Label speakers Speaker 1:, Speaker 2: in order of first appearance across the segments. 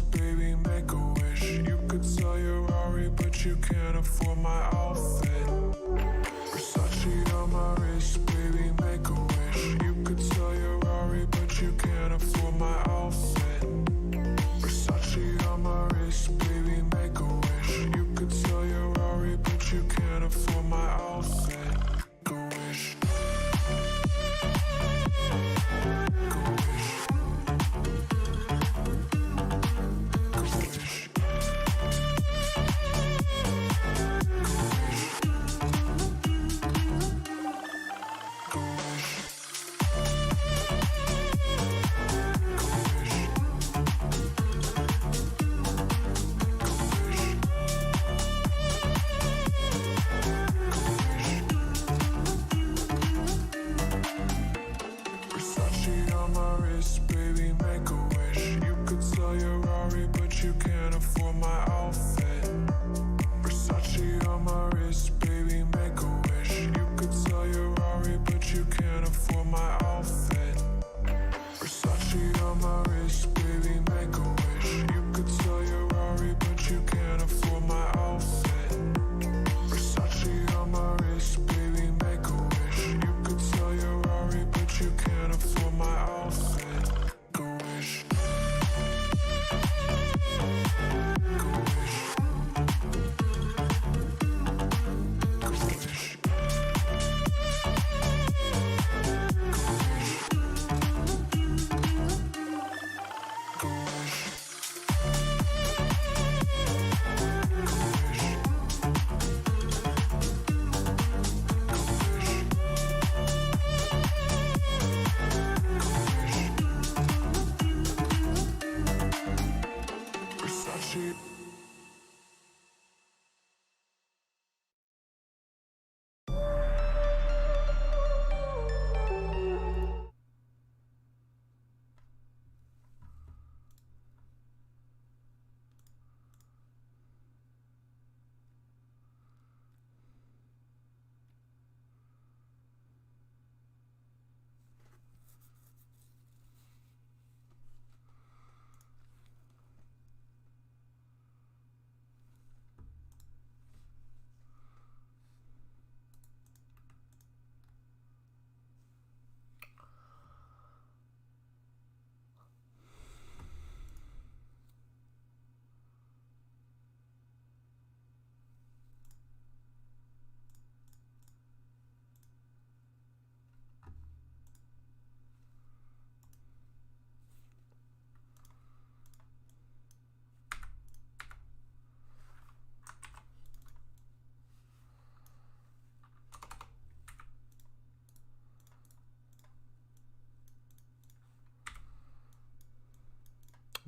Speaker 1: Baby, make a wish. You could sell your Rari, but you can't afford my outfit. Versace on my wrist, baby, make a wish. You could sell your Rari, but you can't afford my outfit. Versace on my wrist, baby, make a wish. You could sell your Rari, but you can't afford my outfit. Make a wish.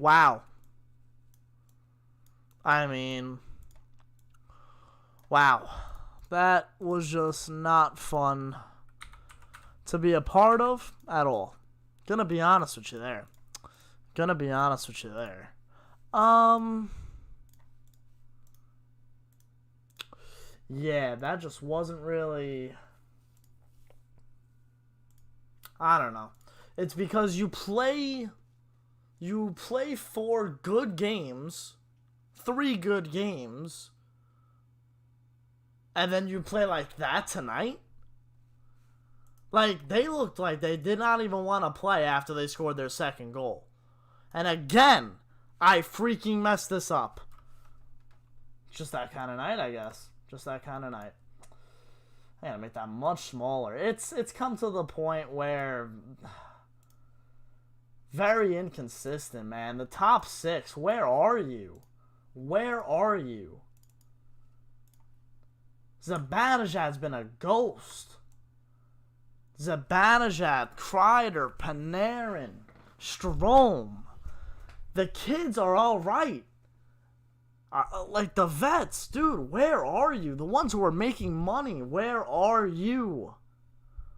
Speaker 2: Wow. I mean, wow. That was just not fun to be a part of at all. Gonna be honest with you there. Yeah, that just wasn't really... I don't know. It's because you play 4 good games, 3 good games, and then you play like that tonight? Like, they looked like they did not even want to play after they scored their second goal. And again, I freaking messed this up. Just that kind of night, I guess. Just that kind of night. I gotta make that much smaller. It's come to the point where... very inconsistent, man. The top 6, where are you? Where are you? Zibanejad's been a ghost. Zibanejad, Kreider, Panarin, Strome. The kids are all right. Like the vets, dude, where are you? The ones who are making money, where are you?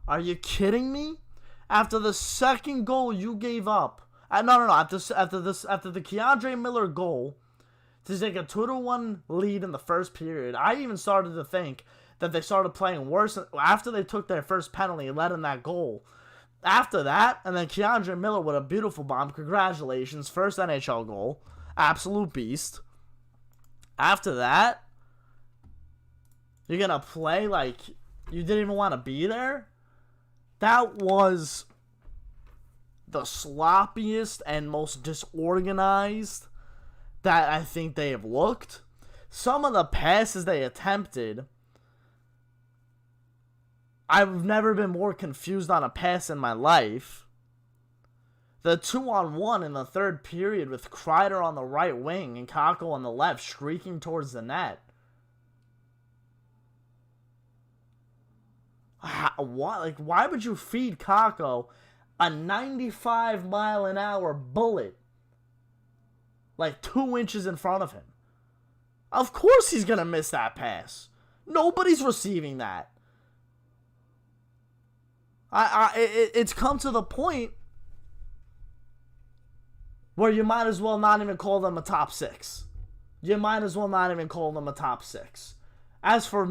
Speaker 2: Are you kidding me? After the second goal you gave up, no. After the Keandre Miller goal to take a 2-1 lead in the first period, I even started to think that they started playing worse after they took their first penalty and let in that goal. After that, and then Keandre Miller with a beautiful bomb. Congratulations, first NHL goal. absolute beast. After that, you're going to play like you didn't even want to be there? That was the sloppiest and most disorganized that I think they have looked. Some of the passes they attempted, I've never been more confused on a pass in my life. The 2-on-1 in the third period with Kreider on the right wing and Kako on the left streaking towards the net. Why would you feed Kako a 95-mile-an-hour bullet like 2 inches in front of him? Of course he's going to miss that pass. Nobody's receiving that. It's come to the point where you might as well not even call them a top 6. You might as well not even call them a top 6. As for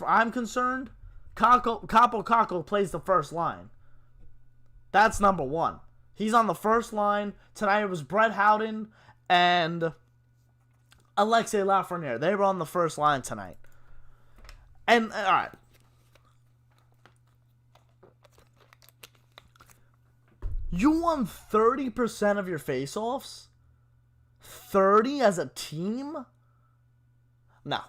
Speaker 2: I'm concerned, Kako plays the first line. That's number one. He's on the first line. Tonight it was Brett Howden and Alexei Lafreniere. They were on the first line tonight. And, alright. You won 30% of your faceoffs? 30 as a team? No.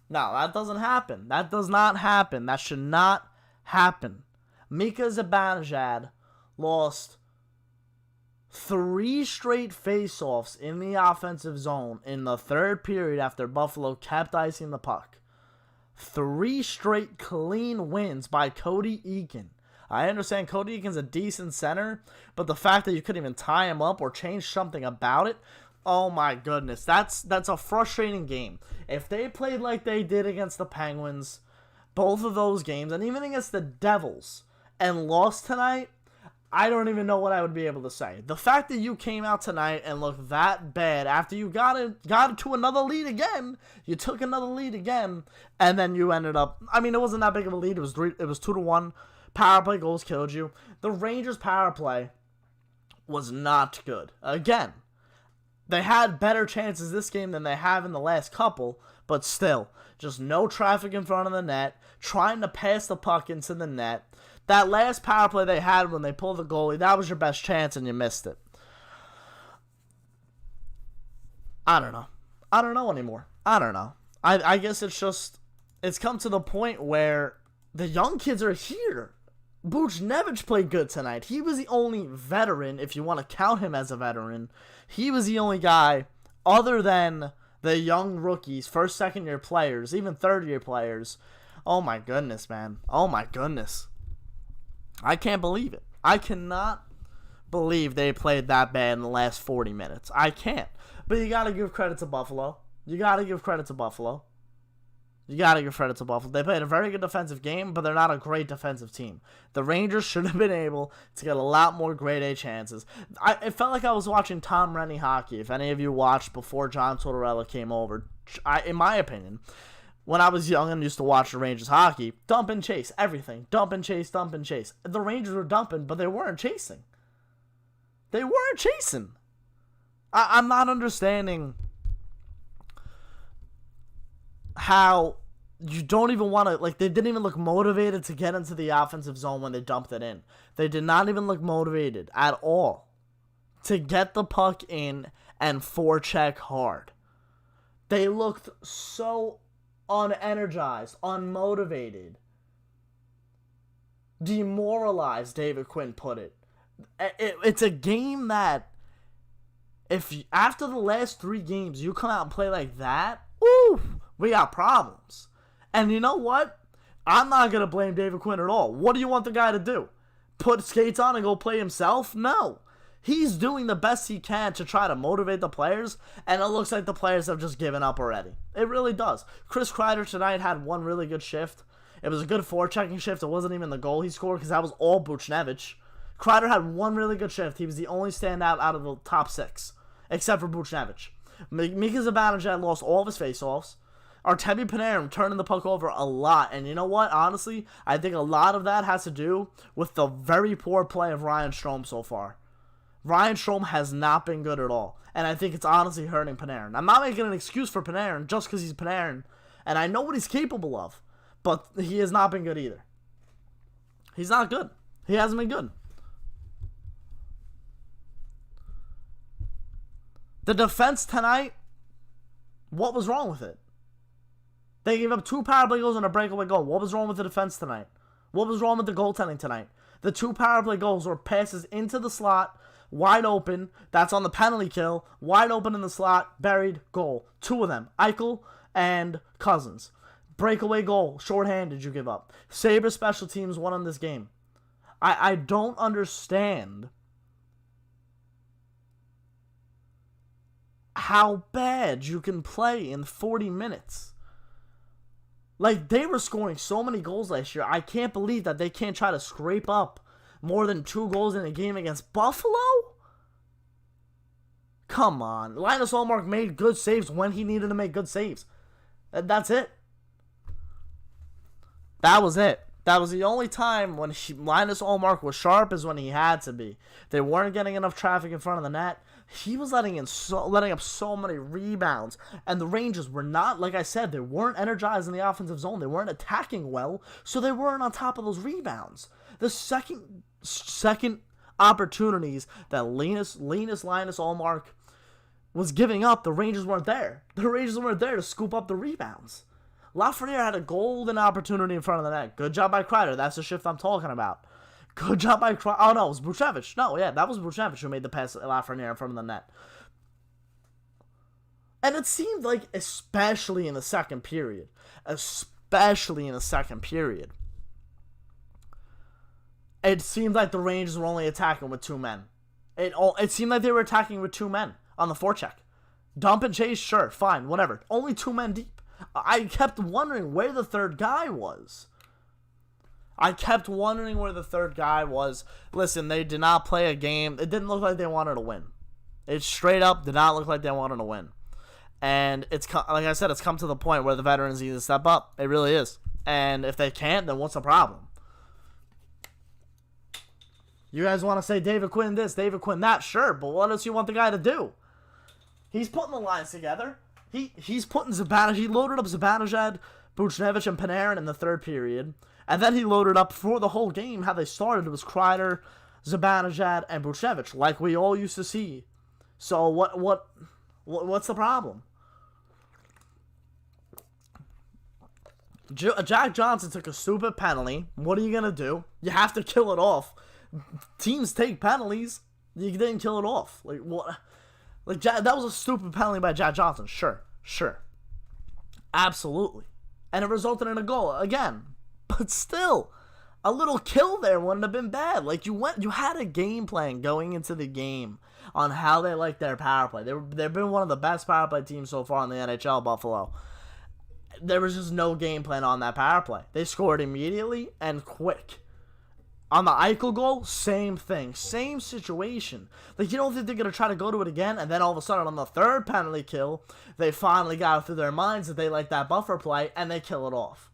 Speaker 2: No, that doesn't happen. That does not happen. That should not happen. Mika Zibanejad lost 3 straight faceoffs in the offensive zone in the third period after Buffalo kept icing the puck. 3 straight clean wins by Cody Eakin. I understand Cody Eakin's a decent center, but the fact that you couldn't even tie him up or change something about it, oh my goodness, that's a frustrating game. If they played like they did against the Penguins, both of those games, and even against the Devils, and lost tonight, I don't even know what I would be able to say. The fact that you came out tonight and looked that bad after you got to another lead again, you took another lead again, and then you ended up, I mean, it wasn't that big of a lead. It was 2-1. Power play goals killed you. The Rangers' power play was not good. Again, they had better chances this game than they have in the last couple, but still, just no traffic in front of the net, trying to pass the puck into the net. That last power play they had when they pulled the goalie, that was your best chance and you missed it. I don't know. I don't know anymore. I don't know. I guess it's come to the point where the young kids are here. Buchnevich played good tonight. He was the only veteran, if you want to count him as a veteran. He was the only guy, other than the young rookies, first, second-year players, even third-year players. Oh my goodness, man. Oh my goodness. I can't believe it. I cannot believe they played that bad in the last 40 minutes. I can't. But you got to give credit to Buffalo. You got to give credit to Buffalo. You got to give credit to Buffalo. They played a very good defensive game, but they're not a great defensive team. The Rangers should have been able to get a lot more grade A chances. It felt like I was watching Tom Rennie hockey. If any of you watched before John Tortorella came over, in my opinion, when I was young and used to watch the Rangers hockey, dump and chase, everything. Dump and chase, dump and chase. The Rangers were dumping, but they weren't chasing. They weren't chasing. I'm not understanding how you don't even want to, like, they didn't even look motivated to get into the offensive zone when they dumped it in. They did not even look motivated at all to get the puck in and forecheck hard. They looked so unenergized, unmotivated, demoralized, David Quinn put it. It's a game that, if after the last 3 games you come out and play like that, ooh, we got problems. And you know what? I'm not going to blame David Quinn at all. What do you want the guy to do? Put skates on and go play himself? No. He's doing the best he can to try to motivate the players, and it looks like the players have just given up already. It really does. Chris Kreider tonight had one really good shift. It was a good forechecking shift. It wasn't even the goal he scored because that was all Buchnevich. Kreider had one really good shift. He was the only standout out of the top 6, except for Buchnevich. Mika Zibanejad lost all of his faceoffs. Artemi Panarin turning the puck over a lot. And you know what? Honestly, I think a lot of that has to do with the very poor play of Ryan Strome so far. Ryan Strome has not been good at all. And I think it's honestly hurting Panarin. I'm not making an excuse for Panarin just because he's Panarin. And I know what he's capable of. But he has not been good either. He's not good. He hasn't been good. The defense tonight, what was wrong with it? They gave up 2 power play goals and a breakaway goal. What was wrong with the defense tonight? What was wrong with the goaltending tonight? The 2 power play goals were passes into the slot, wide open. That's on the penalty kill. Wide open in the slot, buried, goal. 2 of them. Eichel and Cousins. Breakaway goal, shorthanded you give up. Sabres special teams won on this game. I don't understand how bad you can play in 40 minutes. Like, they were scoring so many goals last year. I can't believe that they can't try to scrape up more than 2 goals in a game against Buffalo? Come on. Linus Ullmark made good saves when he needed to make good saves. That's it. That was it. That was the only time when Linus Ullmark was sharp, is when he had to be. They weren't getting enough traffic in front of the net. He was letting up so many rebounds. And the Rangers were not, like I said, they weren't energized in the offensive zone. They weren't attacking well, so they weren't on top of those rebounds. The second opportunities that Linus Ullmark was giving up, the Rangers weren't there. The Rangers weren't there to scoop up the rebounds. Lafreniere had a golden opportunity in front of the net. Good job by Kreider. That's the shift I'm talking about. Good job by Kreider. Oh, no, it was Buchnevich. No, yeah, that was Buchnevich who made the pass at Lafreniere in front of the net. And it seemed like, especially in the second period, it seemed like the Rangers were only attacking with 2 men. It seemed like they were attacking with 2 men on the forecheck. Dump and chase, sure, fine, whatever. Only 2 men deep. I kept wondering where the third guy was. Listen, they did not play a game. It didn't look like they wanted to win. It straight up did not look like they wanted to win. And it's, like I said, it's come to the point where the veterans need to step up. It really is. And if they can't, then what's the problem? You guys want to say David Quinn this, David Quinn that? Sure, but what else you want the guy to do? He's putting the lines together. He's putting Zibanejad. He loaded up Zibanejad, Buchnevich, and Panarin in the third period. And then he loaded up for the whole game. How they started, it was Kreider, Zibanejad, and Buchnevich, like we all used to see. So what's the problem? Jack Johnson took a stupid penalty. What are you going to do? You have to kill it off. Teams take penalties. You didn't kill it off. Like, what? Like, that was a stupid penalty by Jack Johnson. Sure. Absolutely. And it resulted in a goal again. But still, a little kill there wouldn't have been bad. Like, you had a game plan going into the game on how they like their power play. They've been one of the best power play teams so far in the NHL, Buffalo. There was just no game plan on that power play. They scored immediately and quick. On the Eichel goal, same thing. Same situation. Like, you don't think they're going to try to go to it again, and then all of a sudden on the third penalty kill, they finally got it through their minds that they like that buffer play, and they kill it off.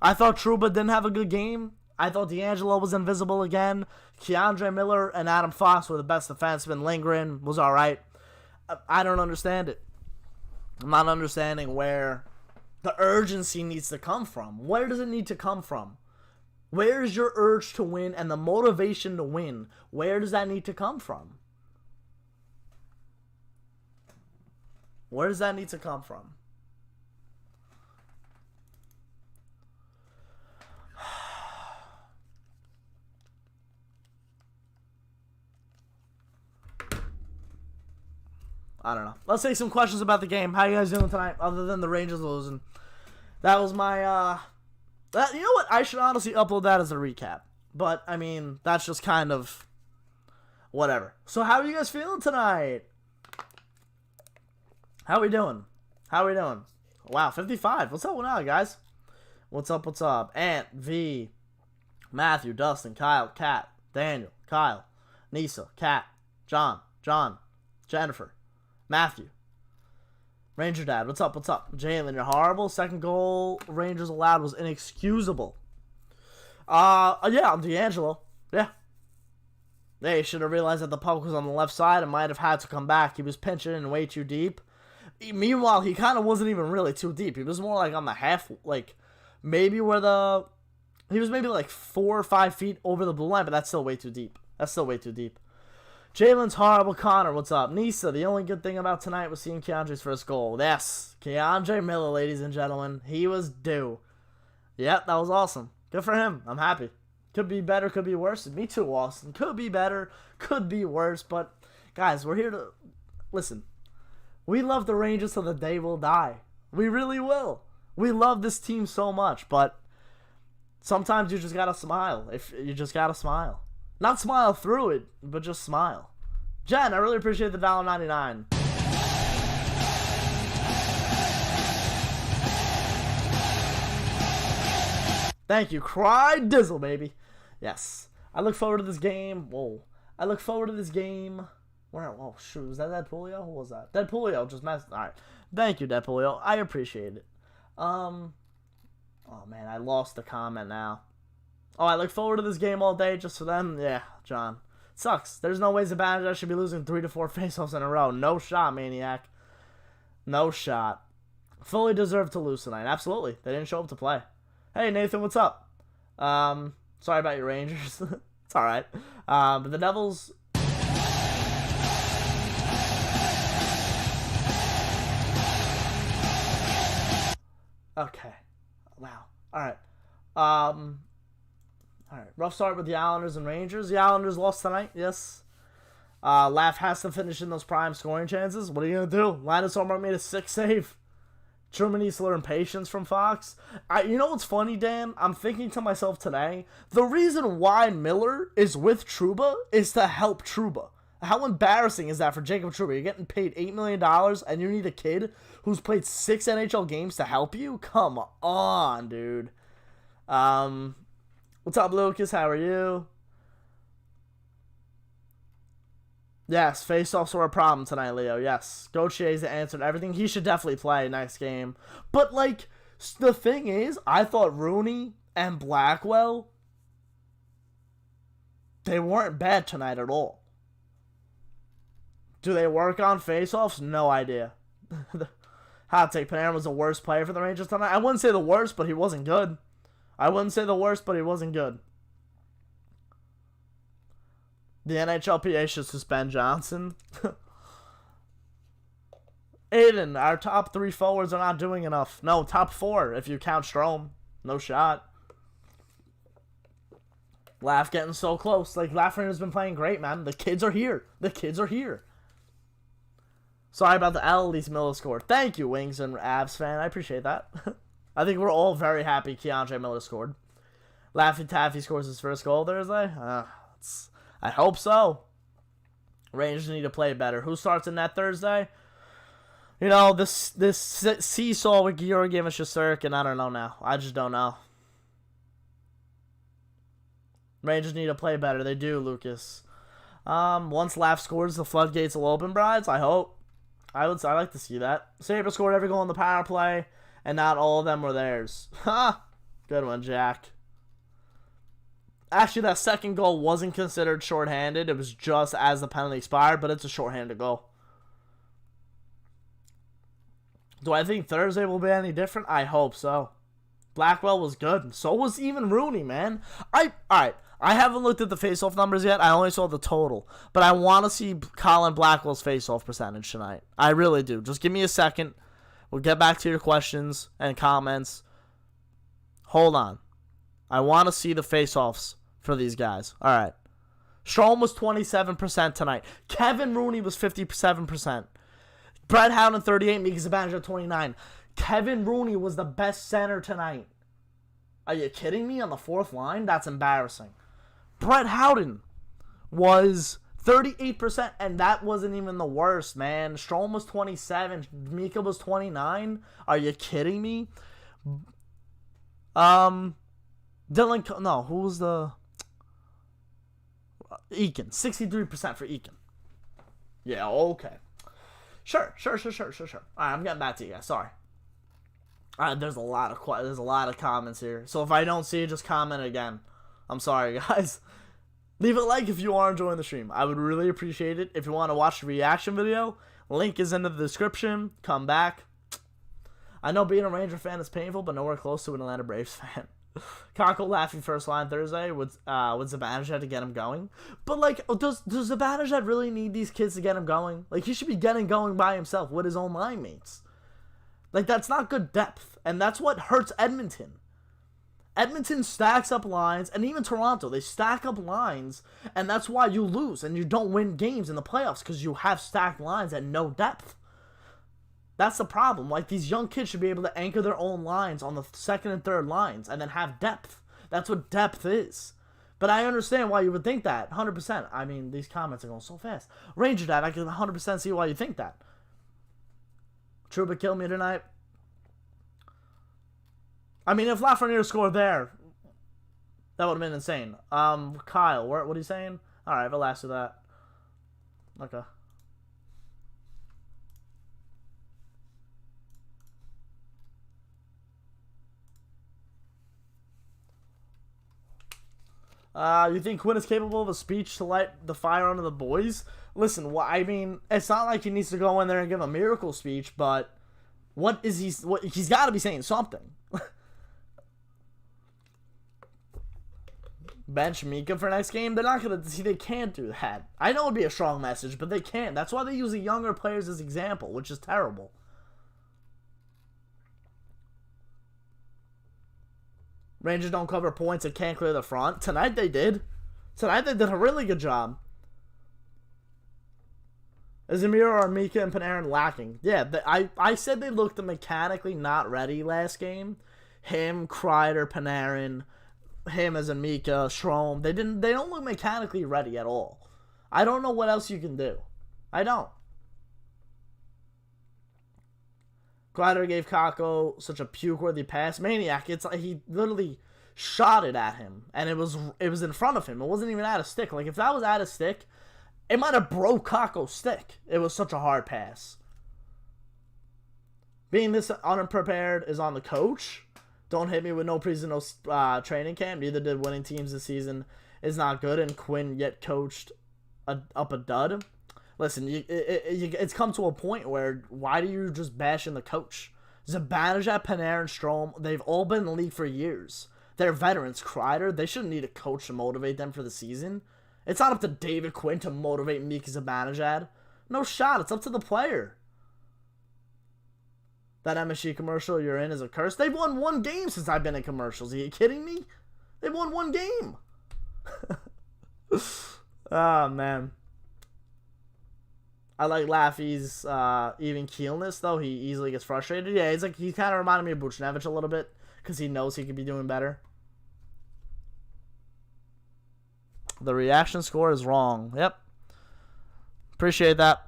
Speaker 2: I thought Trouba didn't have a good game. I thought D'Angelo was invisible again. Keandre Miller and Adam Fox were the best defensemen. Lindgren was all right. I don't understand it. I'm not understanding where the urgency needs to come from. Where does it need to come from? Where is your urge to win and the motivation to win? Where does that need to come from? Where does that need to come from? I don't know. Let's take some questions about the game. How you guys doing tonight, other than the Rangers losing? That was my, you know what? I should honestly upload that as a recap. But, I mean, that's just kind of whatever. So, how are you guys feeling tonight? How we doing? Wow, 55. What's up now, guys? What's up? Ant, V, Matthew, Dustin, Kyle, Kat, Daniel, Kyle, Nisa, Kat, John, Jennifer, Matthew, Ranger Dad, what's up? Jalen, you're horrible. Second goal Rangers allowed was inexcusable. Yeah, I'm D'Angelo. Yeah. They should have realized that the puck was on the left side and might have had to come back. He was pinching in way too deep. Meanwhile, he kind of wasn't even really too deep. He was more like on the half, like maybe where the... He was maybe like 4 or 5 feet over the blue line, but that's still way too deep. That's still way too deep. Jalen's horrible. Connor, what's up? Nisa, the only good thing about tonight was seeing Keandre's first goal. Yes, Keandre Miller, ladies and gentlemen. He was due. Yep, that was awesome. Good for him. I'm happy. Could be better, could be worse. Me too, Austin. Could be better, could be worse. But, guys, we're here to... Listen, we love the Rangers till the day we'll die. We really will. We love this team so much, but sometimes you just gotta smile. You just gotta smile. Not smile through it, but just smile. Jen, I really appreciate the $1.99. Thank you. Cry Dizzle, baby. Yes. I look forward to this game. Whoa. I look forward to this game. Where? Oh, shoot. Was that Deadpoolio? Who was that? Deadpoolio just messed. Alright. Thank you, Deadpoolio. I appreciate it. Oh, man. I lost the comment now. Oh, I look forward to this game all day just for them? Yeah, John. Sucks. There's no ways about it. I should be losing 3 to 4 faceoffs in a row. No shot, Maniac. No shot. Fully deserved to lose tonight. Absolutely. They didn't show up to play. Hey, Nathan, what's up? Sorry about your Rangers. It's alright. But the Devils... Okay. Wow. Alright. Alright. Rough start with the Islanders and Rangers. The Islanders lost tonight, yes. Laugh has to finish in those prime scoring chances. What are you going to do? Linus Ullmark made a 6 save. Truman needs to learn patience from Fox. You know what's funny, Dan? I'm thinking to myself today, the reason why Miller is with Trouba is to help Trouba. How embarrassing is that for Jacob Trouba? You're getting paid $8 million and you need a kid who's played 6 NHL games to help you? Come on, dude. What's up, Lucas? How are you? Yes, faceoffs were a problem tonight, Leo. Yes, Gautier's answered everything. He should definitely play next game. But, like, the thing is, I thought Rooney and Blackwell, they weren't bad tonight at all. Do they work on faceoffs? No idea. Hot take, Panarin was the worst player for the Rangers tonight. I wouldn't say the worst, but he wasn't good. The NHLPA should suspend Johnson. Aiden, our top 3 forwards are not doing enough. No, top 4 if you count Strome. No shot. Laugh getting so close. Like, Lafreniere has been playing great, man. The kids are here. Sorry about the L. At least Miller scored. Thank you, Wings and Avs fan. I appreciate that. I think we're all very happy Keandre Miller scored. Laffy Taffy scores his first goal Thursday. I hope so. Rangers need to play better. Who starts in that Thursday? You know, this seesaw with Georgiev and Shesterkin, I don't know now. I just don't know. Rangers need to play better. They do, Lucas. Once Laff scores, the floodgates will open, Brides. I hope. I like to see that. Sabres scored every goal on the power play, and not all of them were theirs. Ha! Good one, Jack. Actually, that second goal wasn't considered shorthanded. It was just as the penalty expired, but it's a shorthanded goal. Do I think Thursday will be any different? I hope so. Blackwell was good. So was even Rooney, man. Alright, I haven't looked at the faceoff numbers yet. I only saw the total. But I want to see Colin Blackwell's faceoff percentage tonight. I really do. Just give me a second. We'll get back to your questions and comments. Hold on. I want to see the faceoffs for these guys. All right. Strome was 27% tonight. Kevin Rooney was 57%. Brett Howden 38. Mika Zibanejad 29. Kevin Rooney was the best center tonight. Are you kidding me? On the 4th line? That's embarrassing. Brett Howden was 38%, and that wasn't even the worst, man. Strome was 27. Mika was 29. Are you kidding me? Dylan... No, who was the... Eakin. 63% for Eakin. Yeah, okay. Sure. Alright, I'm getting back to you guys. Sorry. Alright, there's a lot of comments here. So if I don't see it, just comment again. I'm sorry, guys. Leave a like if you are enjoying the stream. I would really appreciate it. If you want to watch the reaction video, link is in the description. Come back. I know being a Ranger fan is painful, but nowhere close to an Atlanta Braves fan. Kako laughing first line Thursday with Zibanejad to get him going. But, like, does Zibanejad really need these kids to get him going? Like, he should be getting going by himself with his own line mates. Like, that's not good depth. And that's what hurts Edmonton. Edmonton stacks up lines, and even Toronto, they stack up lines, and that's why you lose and you don't win games in the playoffs, because you have stacked lines and no depth. That's the problem. Like, these young kids should be able to anchor their own lines on the second and third lines and then have depth. That's what depth is. But I understand why you would think that, 100%. I mean, these comments are going so fast. Ranger Dad, I can 100% see why you think that. Trouba killed me tonight. I mean, if Lafreniere scored there, that would have been insane. Kyle, what are you saying? Alright, relax with that. Okay. You think Quinn is capable of a speech to light the fire under the boys? Listen, I mean, it's not like he needs to go in there and give a miracle speech, but he's got to be saying something. Bench Mika for next game? They're not gonna see. They can't do that. I know it'd be a strong message, but they can't. That's why they use the younger players as example, which is terrible. Rangers don't cover points and can't clear the front. Tonight they did. Tonight they did a really good job. Is Amir or Mika and Panarin lacking? Yeah, I said they looked mechanically not ready last game. Him, Kreider, Panarin, him as a Mika, Strome. They don't look mechanically ready at all. I don't know what else you can do. I don't. Kreider gave Kako such a puke-worthy pass. Maniac, it's like he literally shot it at him, and it was in front of him. It wasn't even at a stick. Like, if that was at a stick, it might have broke Kako's stick. It was such a hard pass. Being this unprepared is on the coach. Don't hit me with no preseason, no training camp. Neither did winning teams this season is not good, and Quinn yet coached up a dud. Listen, it's come to a point where why do you just bash in the coach? Zibanejad, Panarin, Strome, they've all been in the league for years. They're veterans. Kreider, they shouldn't need a coach to motivate them for the season. It's not up to David Quinn to motivate Mika Zibanejad. No shot. It's up to the player. That MSG commercial you're in is a curse. They've won one game since I've been in commercials. Are you kidding me? They've won one game. Oh, man. I like Laffy's even keelness, though. He easily gets frustrated. Yeah, he kind of reminded me of Buchnevich a little bit because he knows he could be doing better. The reaction score is wrong. Yep. Appreciate that.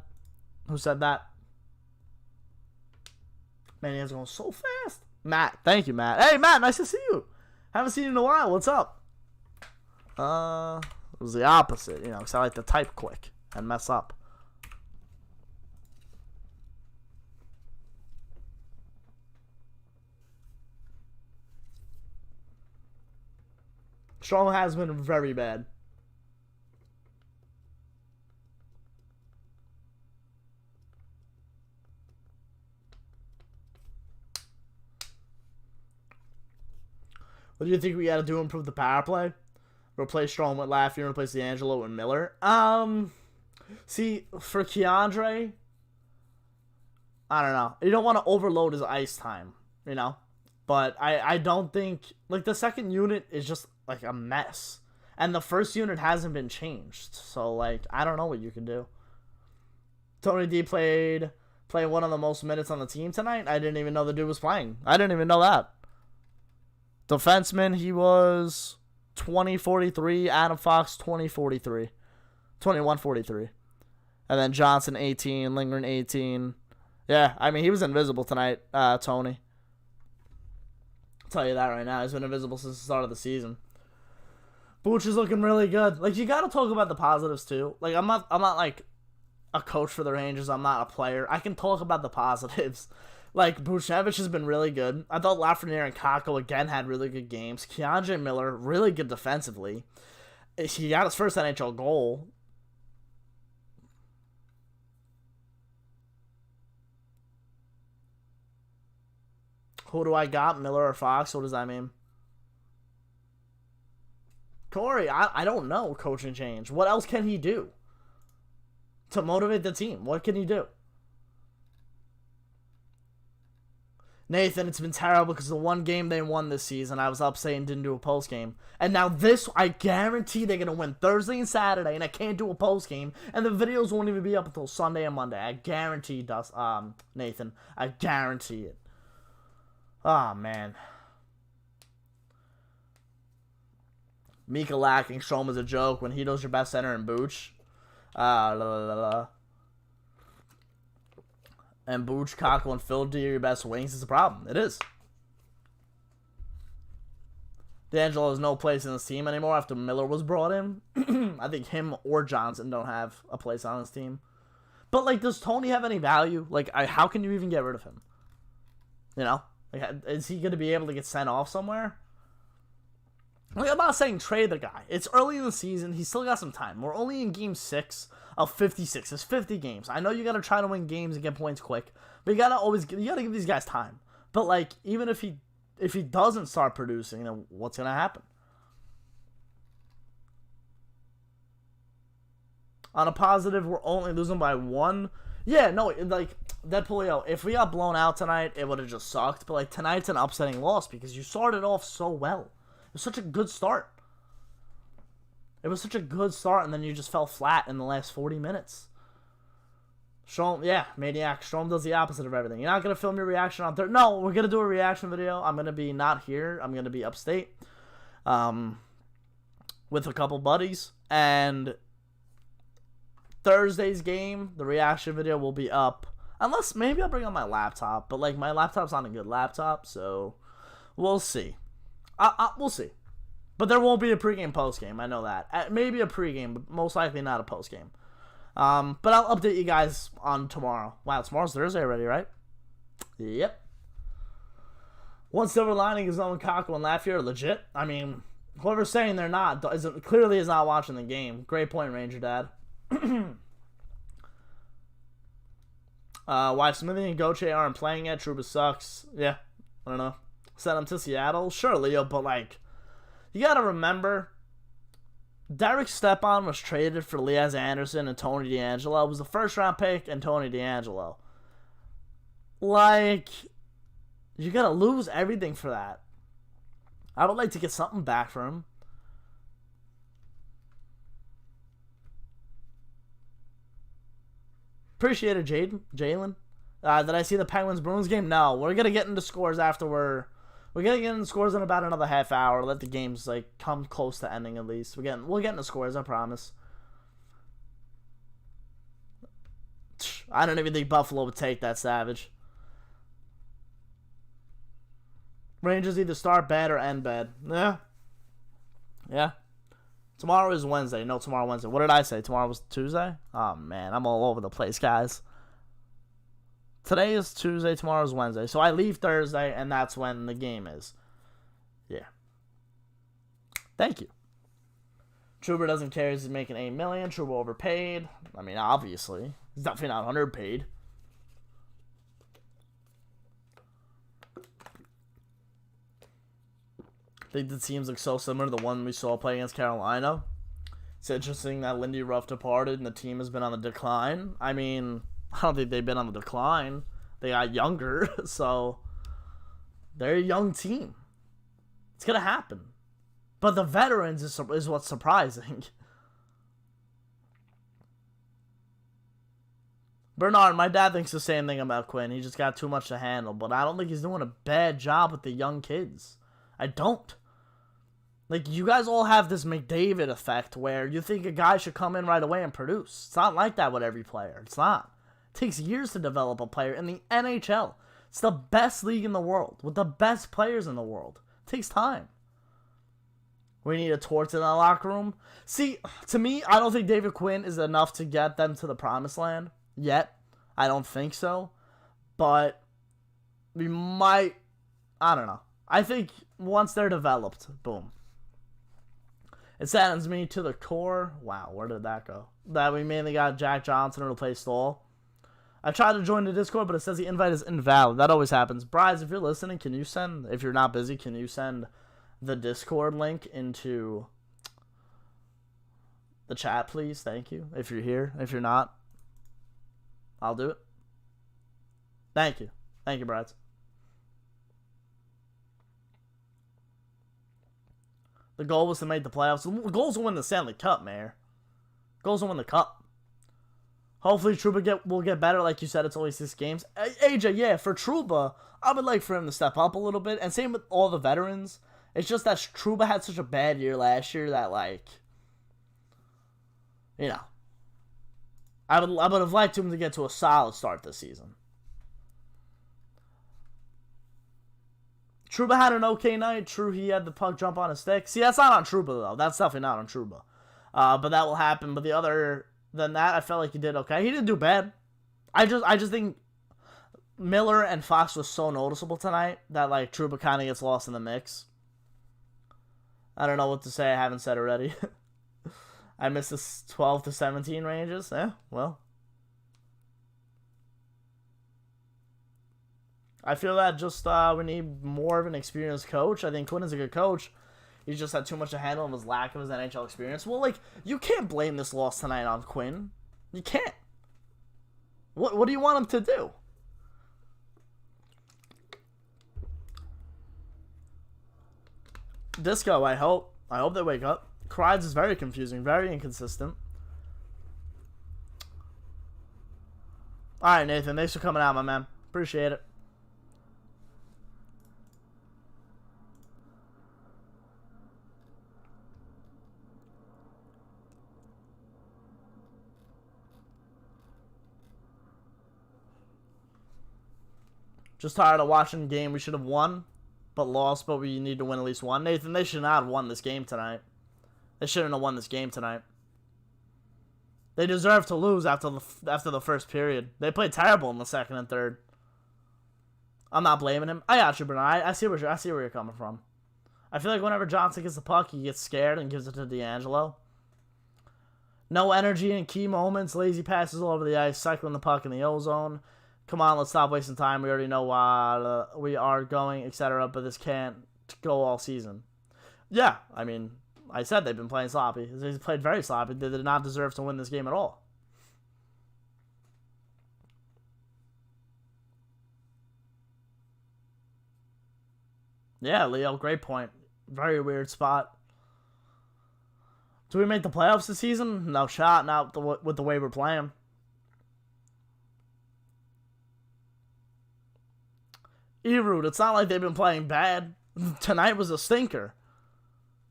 Speaker 2: Who said that? Man, he's going so fast. Matt. Thank you, Matt. Hey, Matt. Nice to see you. Haven't seen you in a while. What's up? It was the opposite, you know, because I like to type quick and mess up. Strong has been very bad. What do you think we got to do to improve the power play? Replace Strong with Laffy and replace D'Angelo and Miller. See, for Keandre, I don't know. You don't want to overload his ice time, you know? But I don't think, like, the second unit is just, like, a mess. And the first unit hasn't been changed. So, like, I don't know what you can do. Tony D played one of the most minutes on the team tonight. I didn't even know the dude was playing. I didn't even know that. Defenseman, he was 20-43. Adam Fox, 20-43. 21-43. And then Johnson, 18. Lindgren, 18. Yeah, I mean, he was invisible tonight, Tony. I'll tell you that right now. He's been invisible since the start of the season. Booch is looking really good. Like, you gotta talk about the positives, too. Like, I'm not like, a coach for the Rangers. I'm not a player. I can talk about the positives. Like, Buchnevich has been really good. I thought Lafreniere and Kako, again, had really good games. Keandre Miller, really good defensively. He got his first NHL goal. Who do I got? Miller or Fox? What does that mean? Corey, I don't know coaching change. What else can he do to motivate the team? What can he do? Nathan, it's been terrible because the one game they won this season, I was up saying didn't do a post game. And now this, I guarantee they're going to win Thursday and Saturday, and I can't do a post game. And the videos won't even be up until Sunday and Monday. I guarantee, Nathan. I guarantee it. Oh, man. Mika lacking Strom is a joke when he knows your best center in Booch. And Booch, Cockle, and Phil do your best wings is a problem. It is. D'Angelo has no place in this team anymore after Miller was brought in. I think him or Johnson don't have a place on this team. But, like, does Tony have any value? Like, how can you even get rid of him? You know? Like, is he going to be able to get sent off somewhere? Like, I'm not saying trade the guy. It's early in the season. He's still got some time. We're only in game 6 of 56. It's 50 games. I know you got to try to win games and get points quick, but you got to give these guys time. But, like, even if he doesn't start producing, then what's going to happen? On a positive, we're only losing by 1. Yeah, no, like, Deadpool, yo, if we got blown out tonight, it would have just sucked. But, like, tonight's an upsetting loss because you started off so well. It was such a good start. It was such a good start, and then you just fell flat in the last 40 minutes. Strom, yeah, Maniac. Strom does the opposite of everything. You're not going to film your reaction on Thursday. No, we're going to do a reaction video. I'm going to be not here. I'm going to be upstate with a couple buddies. And Thursday's game, the reaction video will be up. Unless, maybe I'll bring on my laptop. But, like, my laptop's not a good laptop, so we'll see. We'll see. But there won't be a pregame, postgame. I know that. Maybe a pregame, but most likely not a postgame. But I'll update you guys on tomorrow. Wow, tomorrow's Thursday already, right? Yep. One silver lining is knowing Kako and Lafayette are legit. I mean, whoever's saying they're not clearly is not watching the game. Great point, Ranger Dad. Why Smithy and Goche aren't playing yet? Trouba sucks. Yeah, I don't know. Send them to Seattle? Sure, Leo, but, like, you gotta remember, Derek Stepan was traded for Liaz Anderson and Tony DeAngelo. It was the first-round pick and Tony DeAngelo. Like, you gotta lose everything for that. I would like to get something back for him. Appreciate it, Jalen. Did I see the Penguins-Bruins game? No. We're gonna get into scores after we're gonna get into scores in about another half hour. Let the games, like, come close to ending at least. We'll get into scores, I promise. I don't even think Buffalo would take that, Savage. Rangers either start bad or end bad. Yeah. Yeah. Tomorrow is Wednesday. No, tomorrow Wednesday. What did I say? Tomorrow was Tuesday? Oh, man. I'm all over the place, guys. Today is Tuesday, tomorrow is Wednesday. So I leave Thursday, and that's when the game is. Yeah. Thank you. Trouba doesn't care. He's making $8 million. Trouba overpaid. I mean, obviously. He's definitely not underpaid. I think the teams look so similar to the one we saw play against Carolina. It's interesting that Lindy Ruff departed, and the team has been on the decline. I mean, I don't think they've been on the decline. They got younger, so they're a young team. It's going to happen. But the veterans is what's surprising. Bernard, my dad thinks the same thing about Quinn. He just got too much to handle, but I don't think he's doing a bad job with the young kids. I don't. Like, you guys all have this McDavid effect where you think a guy should come in right away and produce. It's not like that with every player. It's not. It takes years to develop a player in the NHL. It's the best league in the world with the best players in the world. It takes time. We need a torch in that locker room. See, to me, I don't think David Quinn is enough to get them to the promised land yet. I don't think so. But we might, I don't know. I think once they're developed, boom. It saddens me to the core. Wow, where did that go? That we mainly got Jack Johnson to replace Stoll. I tried to join the Discord, but it says the invite is invalid. That always happens. Bryce, if you're listening, can you send, if you're not busy, can you send the Discord link into the chat, please? Thank you. If you're here. If you're not, I'll do it. Thank you. Thank you, Bryce. The goal was to make the playoffs. The goal is to win the Stanley Cup, Mayor. Goal is to win the Cup. Hopefully, Trouba will get better. Like you said, it's only 6 games. AJ, yeah, for Trouba, I would like for him to step up a little bit. And same with all the veterans. It's just that Trouba had such a bad year last year that, like, you know, I would have liked him to get to a solid start this season. Trouba had an okay night. True, he had the puck jump on his stick. See, that's not on Trouba, though. That's definitely not on Trouba. But that will happen. But the other than that, I felt like he did okay. He didn't do bad. I just think Miller and Fox was so noticeable tonight that, like, Trouba kind of gets lost in the mix. I don't know what to say. I haven't said already. I missed this 12 to 17 ranges. Yeah, well. I feel that just we need more of an experienced coach. I think Quinn is a good coach. He's just had too much to handle and his lack of his NHL experience. Well, like, you can't blame this loss tonight on Quinn. You can't. What do you want him to do? Disco, I hope they wake up. Crides is very confusing, very inconsistent. Alright, Nathan, thanks for coming out, my man. Appreciate it. Just tired of watching the game. We should have won, but lost, but we need to win at least one. Nathan, they should not have won this game tonight. They shouldn't have won this game tonight. They deserve to lose after the first period. They played terrible in the second and third. I'm not blaming him. I got you, Bernard. I see where you're coming from. I feel like whenever Johnson gets the puck, he gets scared and gives it to D'Angelo. No energy in key moments. Lazy passes all over the ice, cycling the puck in the O-zone. Come on, let's stop wasting time. We already know we are going, etc. But this can't go all season. Yeah, I mean, I said they've been playing sloppy. They played very sloppy. They did not deserve to win this game at all. Yeah, Leo, great point. Very weird spot. Do we make the playoffs this season? No shot, not with the way we're playing. Erud, it's not like they've been playing bad. Tonight was a stinker.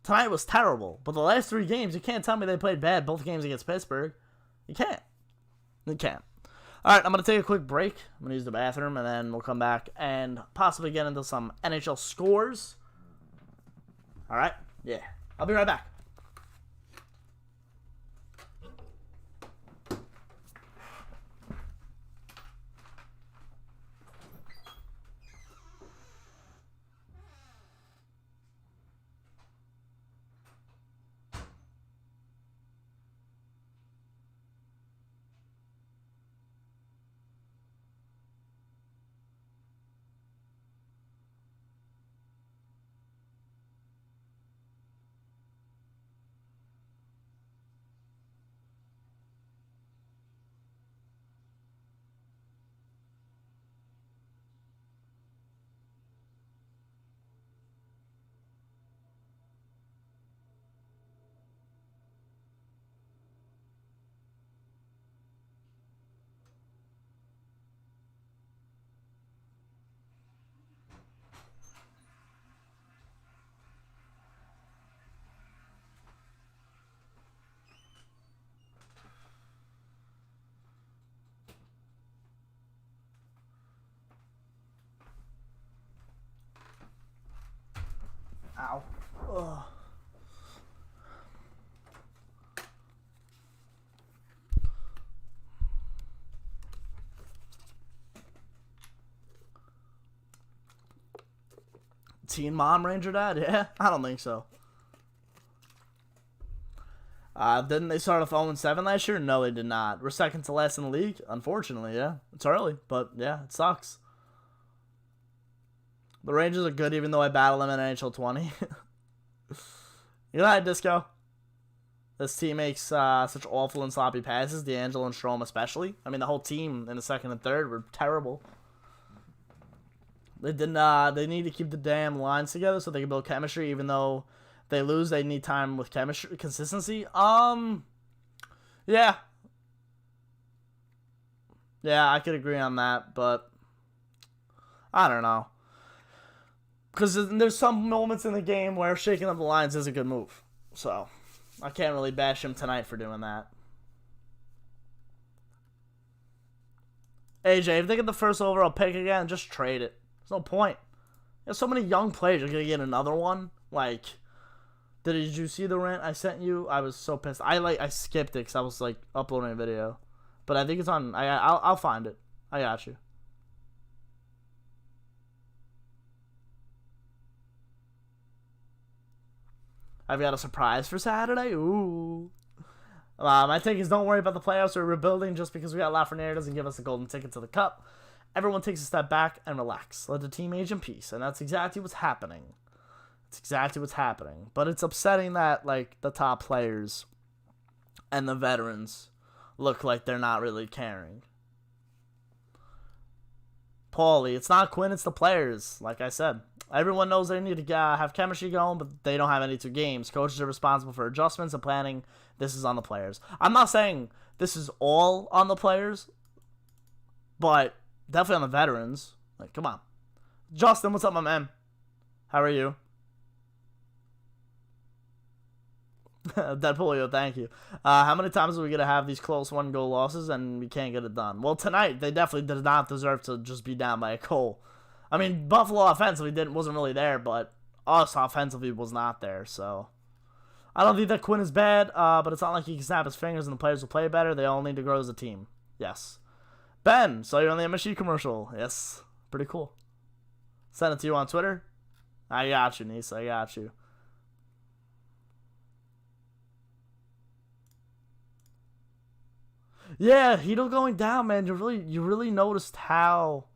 Speaker 2: Tonight was terrible. But the last 3 games, you can't tell me they played bad. Both games against Pittsburgh. You can't. You can't. Alright, I'm going to take a quick break. I'm going to use the bathroom, and then we'll come back and possibly get into some NHL scores. Alright? Yeah. I'll be right back. Ow. Ugh. Teen Mom Ranger Dad? Yeah, I don't think so. Didn't they start off 0-7 last year? No, they did not. We're second to last in the league, unfortunately, yeah. It's early, but yeah, it sucks. The Rangers are good, even though I battle them in NHL 20. You know how Disco? This team makes such awful and sloppy passes, D'Angelo and Strome especially. I mean, the whole team in the second and third were terrible. They need to keep the damn lines together so they can build chemistry. Even though they lose, they need time with chemistry consistency. Yeah. Yeah, I could agree on that, but I don't know. Because there's some moments in the game where shaking up the lines is a good move. So I can't really bash him tonight for doing that. AJ, if they get the first overall pick again, just trade it. There's no point. There's so many young players. You're going to get another one. Like, did you see the rant I sent you? I was so pissed. I skipped it because I was, like, uploading a video. But I think it's on. I'll find it. I got you. I've got a surprise for Saturday. Ooh. My take is don't worry about the playoffs or rebuilding just because we got Lafreniere doesn't give us a golden ticket to the cup. Everyone takes a step back and relax. Let the team age in peace. And that's exactly what's happening. It's exactly what's happening. But it's upsetting that, like, the top players and the veterans look like they're not really caring. Paulie, it's not Quinn, it's the players. Like I said. Everyone knows they need to have chemistry going, but they don't have any 2 games. Coaches are responsible for adjustments and planning. This is on the players. I'm not saying this is all on the players, but definitely on the veterans. Like, come on. Justin, what's up, my man? How are you? Deadpoolio, thank you. How many times are we going to have these close 1-goal losses and we can't get it done? Well, tonight, they definitely did not deserve to just be down by a goal. I mean, Buffalo offensively wasn't really there, but us offensively was not there, so I don't think that Quinn is bad, but it's not like he can snap his fingers and the players will play better. They all need to grow as a team. Yes. Ben, saw you on the MSG commercial. Yes. Pretty cool. Send it to you on Twitter. I got you, niece. I got you. Yeah, Hito going down, man. You really noticed how,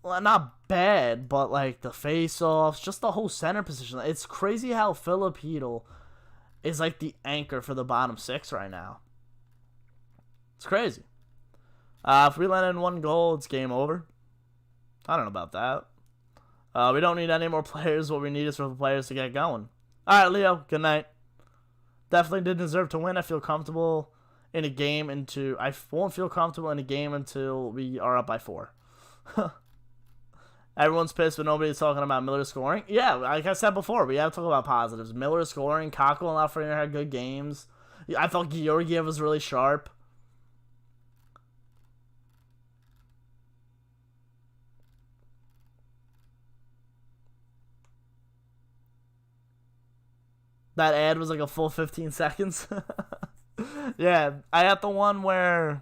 Speaker 2: well, not bad, but like the face-offs, just the whole center position. It's crazy how Philip Hito is like the anchor for the bottom 6 right now. It's crazy. If we let in 1 goal, it's game over. I don't know about that. We don't need any more players. What we need is for the players to get going. All right, Leo. Good night. Definitely did deserve to win. I feel comfortable in a game I won't feel comfortable in a game until we are up by 4. Everyone's pissed, but nobody's talking about Miller scoring. Yeah, like I said before, we have to talk about positives. Miller scoring, Kako and Lafreniere had good games. I thought Georgiev was really sharp. That ad was like a full 15 seconds. Yeah, I had the one where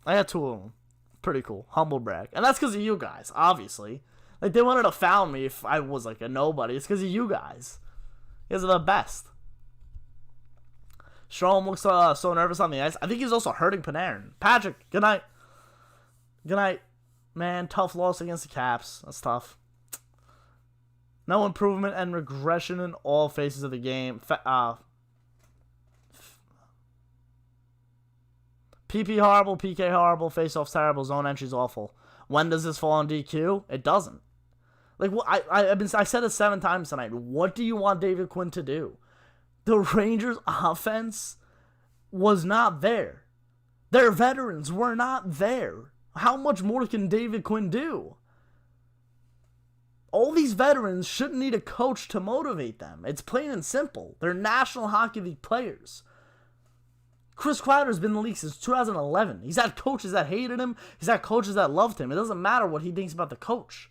Speaker 2: I had 2 of them. Pretty cool. Humble brag. And that's because of you guys, obviously. Like, they wanted to foul me if I was like a nobody. It's because of you guys. You guys are the best. Strome looks so nervous on the ice. I think he's also hurting Panarin. Patrick, good night. Good night. Man, tough loss against the Caps. That's tough. No improvement and regression in all phases of the game. PP horrible, PK horrible, face-offs terrible, zone entries awful. When does this fall on DQ? It doesn't. Like, I said it 7 times tonight. What do you want David Quinn to do? The Rangers' offense was not there. Their veterans were not there. How much more can David Quinn do? All these veterans shouldn't need a coach to motivate them. It's plain and simple. They're National Hockey League players. Chris Kreider's been in the league since 2011. He's had coaches that hated him. He's had coaches that loved him. It doesn't matter what he thinks about the coach.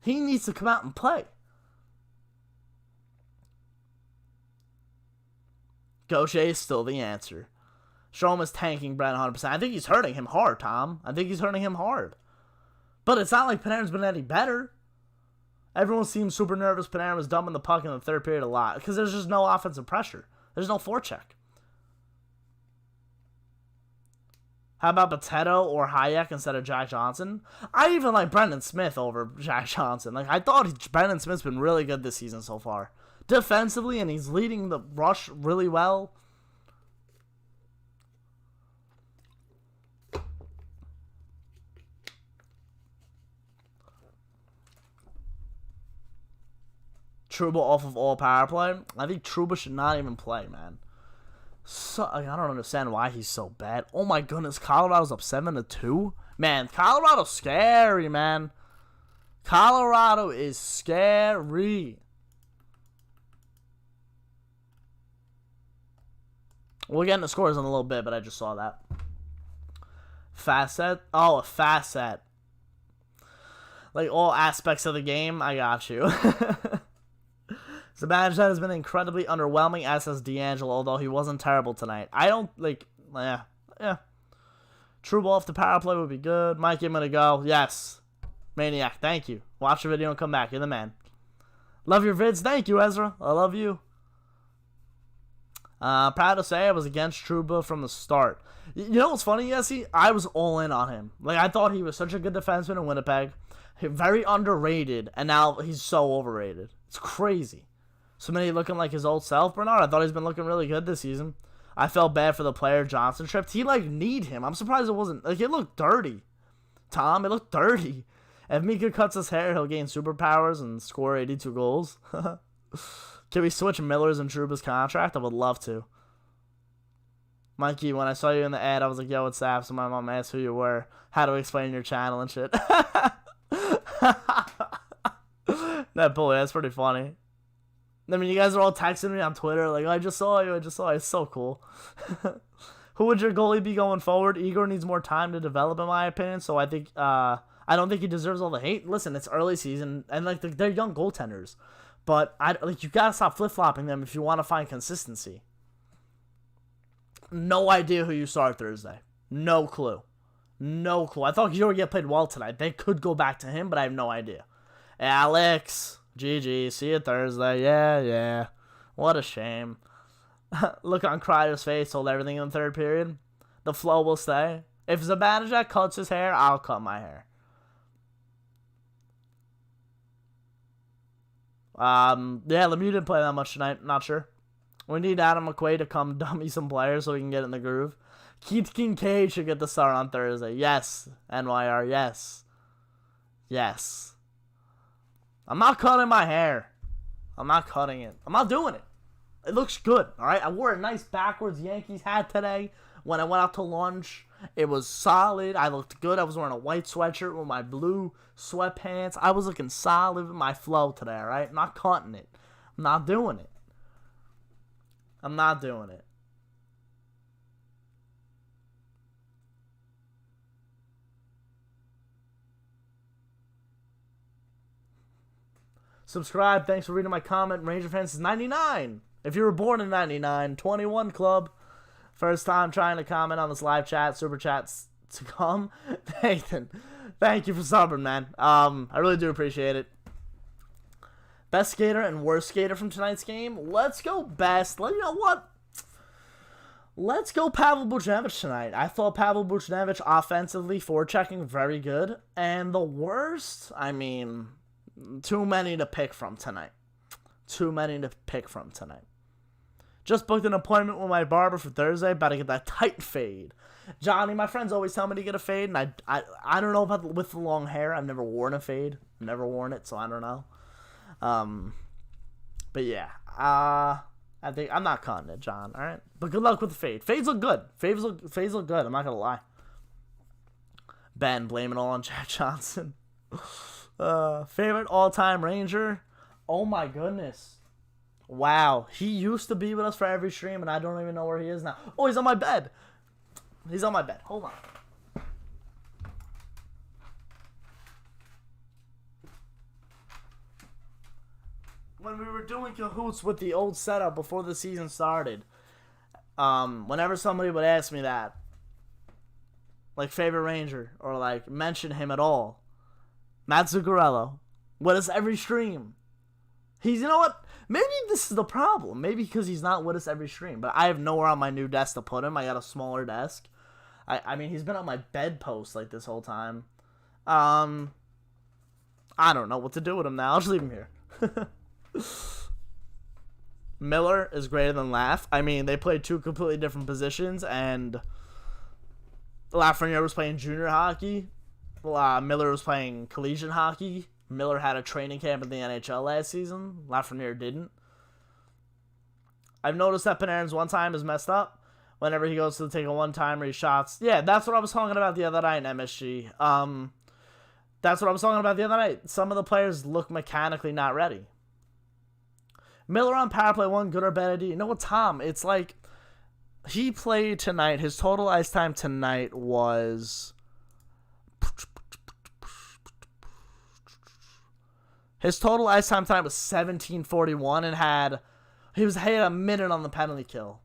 Speaker 2: He needs to come out and play. Gaucher is still the answer. Strome is tanking Brad 100%. I think he's hurting him hard, Tom. I think he's hurting him hard. But it's not like Panarin's been any better. Everyone seems super nervous. Panarin was dumping the puck in the third period a lot because there's just no offensive pressure. There's no forecheck. How about Potato or Hayek instead of Jack Johnson? I even like Brendan Smith over Jack Johnson. Like, I thought Brendan Smith's been really good this season so far. Defensively, and he's leading the rush really well. Trouba off of all power play. I think Trouba should not even play, man. So, I don't understand why he's so bad. Oh my goodness, Colorado's up 7-2. Man, Colorado's scary, man. Colorado is scary. We'll get into scores in a little bit, but I just saw that. Fast set? Oh, a fast set. Like all aspects of the game, I got you. Sabers has been incredibly underwhelming, as has D'Angelo, although he wasn't terrible tonight. I don't, like, yeah. True ball off the power play would be good. Mike, give him a go. Yes. Maniac, thank you. Watch the video and come back. You're the man. Love your vids. Thank you, Ezra. I love you. Proud to say I was against Trouba from the start. You know what's funny, Jesse? I was all in on him. Like, I thought he was such a good defenseman in Winnipeg. Very underrated, and now he's so overrated. It's crazy. So many looking like his old self, Bernard. I thought he's been looking really good this season. I felt bad for the player Johnson tripped. He, like, need him. I'm surprised it wasn't. Like, it looked dirty. Tom, it looked dirty. If Mika cuts his hair, he'll gain superpowers and score 82 goals. Can we switch Miller's and Trouba's contract? I would love to. Mikey, when I saw you in the ad, I was like, yo, it's Saps. And my mom asked who you were, how to explain your channel and shit. That bully, that's pretty funny. I mean, you guys are all texting me on Twitter, like, I just saw you, It's so cool. Who would your goalie be going forward? Igor needs more time to develop, in my opinion, so I think, I don't think he deserves all the hate. Listen, it's early season, and, like, they're young goaltenders. But, you gotta stop flip-flopping them if you want to find consistency. No idea who you start Thursday. No clue. No clue. I thought Georgia played well tonight. They could go back to him, but I have no idea. Alex, GG, see you Thursday. Yeah. What a shame. Look on Kreider's face, told everything in the third period. The flow will stay. If Zibanejad cuts his hair, I'll cut my hair. Yeah, Lemieux didn't play that much tonight. Not sure. We need Adam McQuaid to come dummy some players so we can get in the groove. Keith Kincaid should get the start on Thursday. Yes. NYR, yes. Yes. I'm not cutting my hair. I'm not cutting it. I'm not doing it. It looks good, all right? I wore a nice backwards Yankees hat today when I went out to lunch. It was solid. I looked good. I was wearing a white sweatshirt with my blue sweatpants. I was looking solid with my flow today, all right? I'm not cutting it. I'm not doing it. I'm not doing it. Subscribe. Thanks for reading my comment. Ranger fans is 99. If you were born in 99, 21 club. First time trying to comment on this live chat. Super chats to come. Nathan, thank you for subbing, man. I really do appreciate it. Best skater and worst skater from tonight's game. Let's go best. You know what? Let's go Pavel Buchnevich tonight. I thought Pavel Buchnevich offensively forechecking very good. And the worst, I mean, too many to pick from tonight. Just booked an appointment with my barber for Thursday. About to get that tight fade. Johnny, my friends always tell me to get a fade. And I don't know about with the long hair. I've never worn a fade. Never worn it, so I don't know. But yeah. I think I'm not cutting it, John. All right, but good luck with the fade. Fades look good. Fades look good. I'm not gonna lie. Ben, blame it all on Jack Johnson. Favorite all-time Ranger? Oh my goodness. Wow, he used to be with us for every stream, and I don't even know where he is now. Oh, he's on my bed. Hold on. When we were doing cahoots with the old setup before the season started, whenever somebody would ask me that, like favorite Ranger, or like mention him at all, Matt Zuccarello, with us every stream. He's, you know what? Maybe this is the problem. Maybe because he's not with us every stream. But I have nowhere on my new desk to put him. I got a smaller desk. I mean, he's been on my bedpost like this whole time. I don't know what to do with him now. I'll just leave him here. Miller is greater than Laugh. I mean, they played two completely different positions, and Lafreniere was playing junior hockey. Miller was playing collegiate hockey. Miller had a training camp in the NHL last season. Lafreniere didn't. I've noticed that Panarin's one time is messed up whenever he goes to take a one-timer, he shots. Yeah, that's what I was talking about the other night in MSG. That's what I was talking about the other night. Some of the players look mechanically not ready. Miller on power play 1, good or bad idea? You know what, Tom? It's like he played tonight. His total ice time tonight was... His total ice time tonight was 17:41 and had a minute on the penalty kill.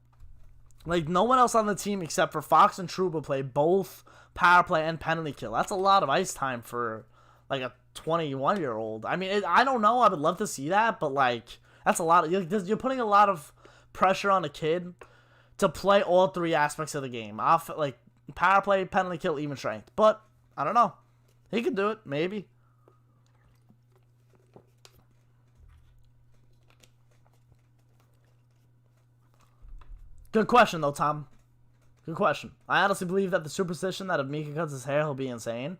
Speaker 2: Like, no one else on the team except for Fox and Trouba played both power play and penalty kill. That's a lot of ice time for, like, a 21-year-old. I mean, I don't know. I would love to see that, but, like, that's a lot. You're putting a lot of pressure on a kid to play all three aspects of the game. Like, power play, penalty kill, even strength. But, I don't know. He could do it, maybe. Good question, though, Tom. Good question. I honestly believe that the superstition that if Mika cuts his hair, he'll be insane.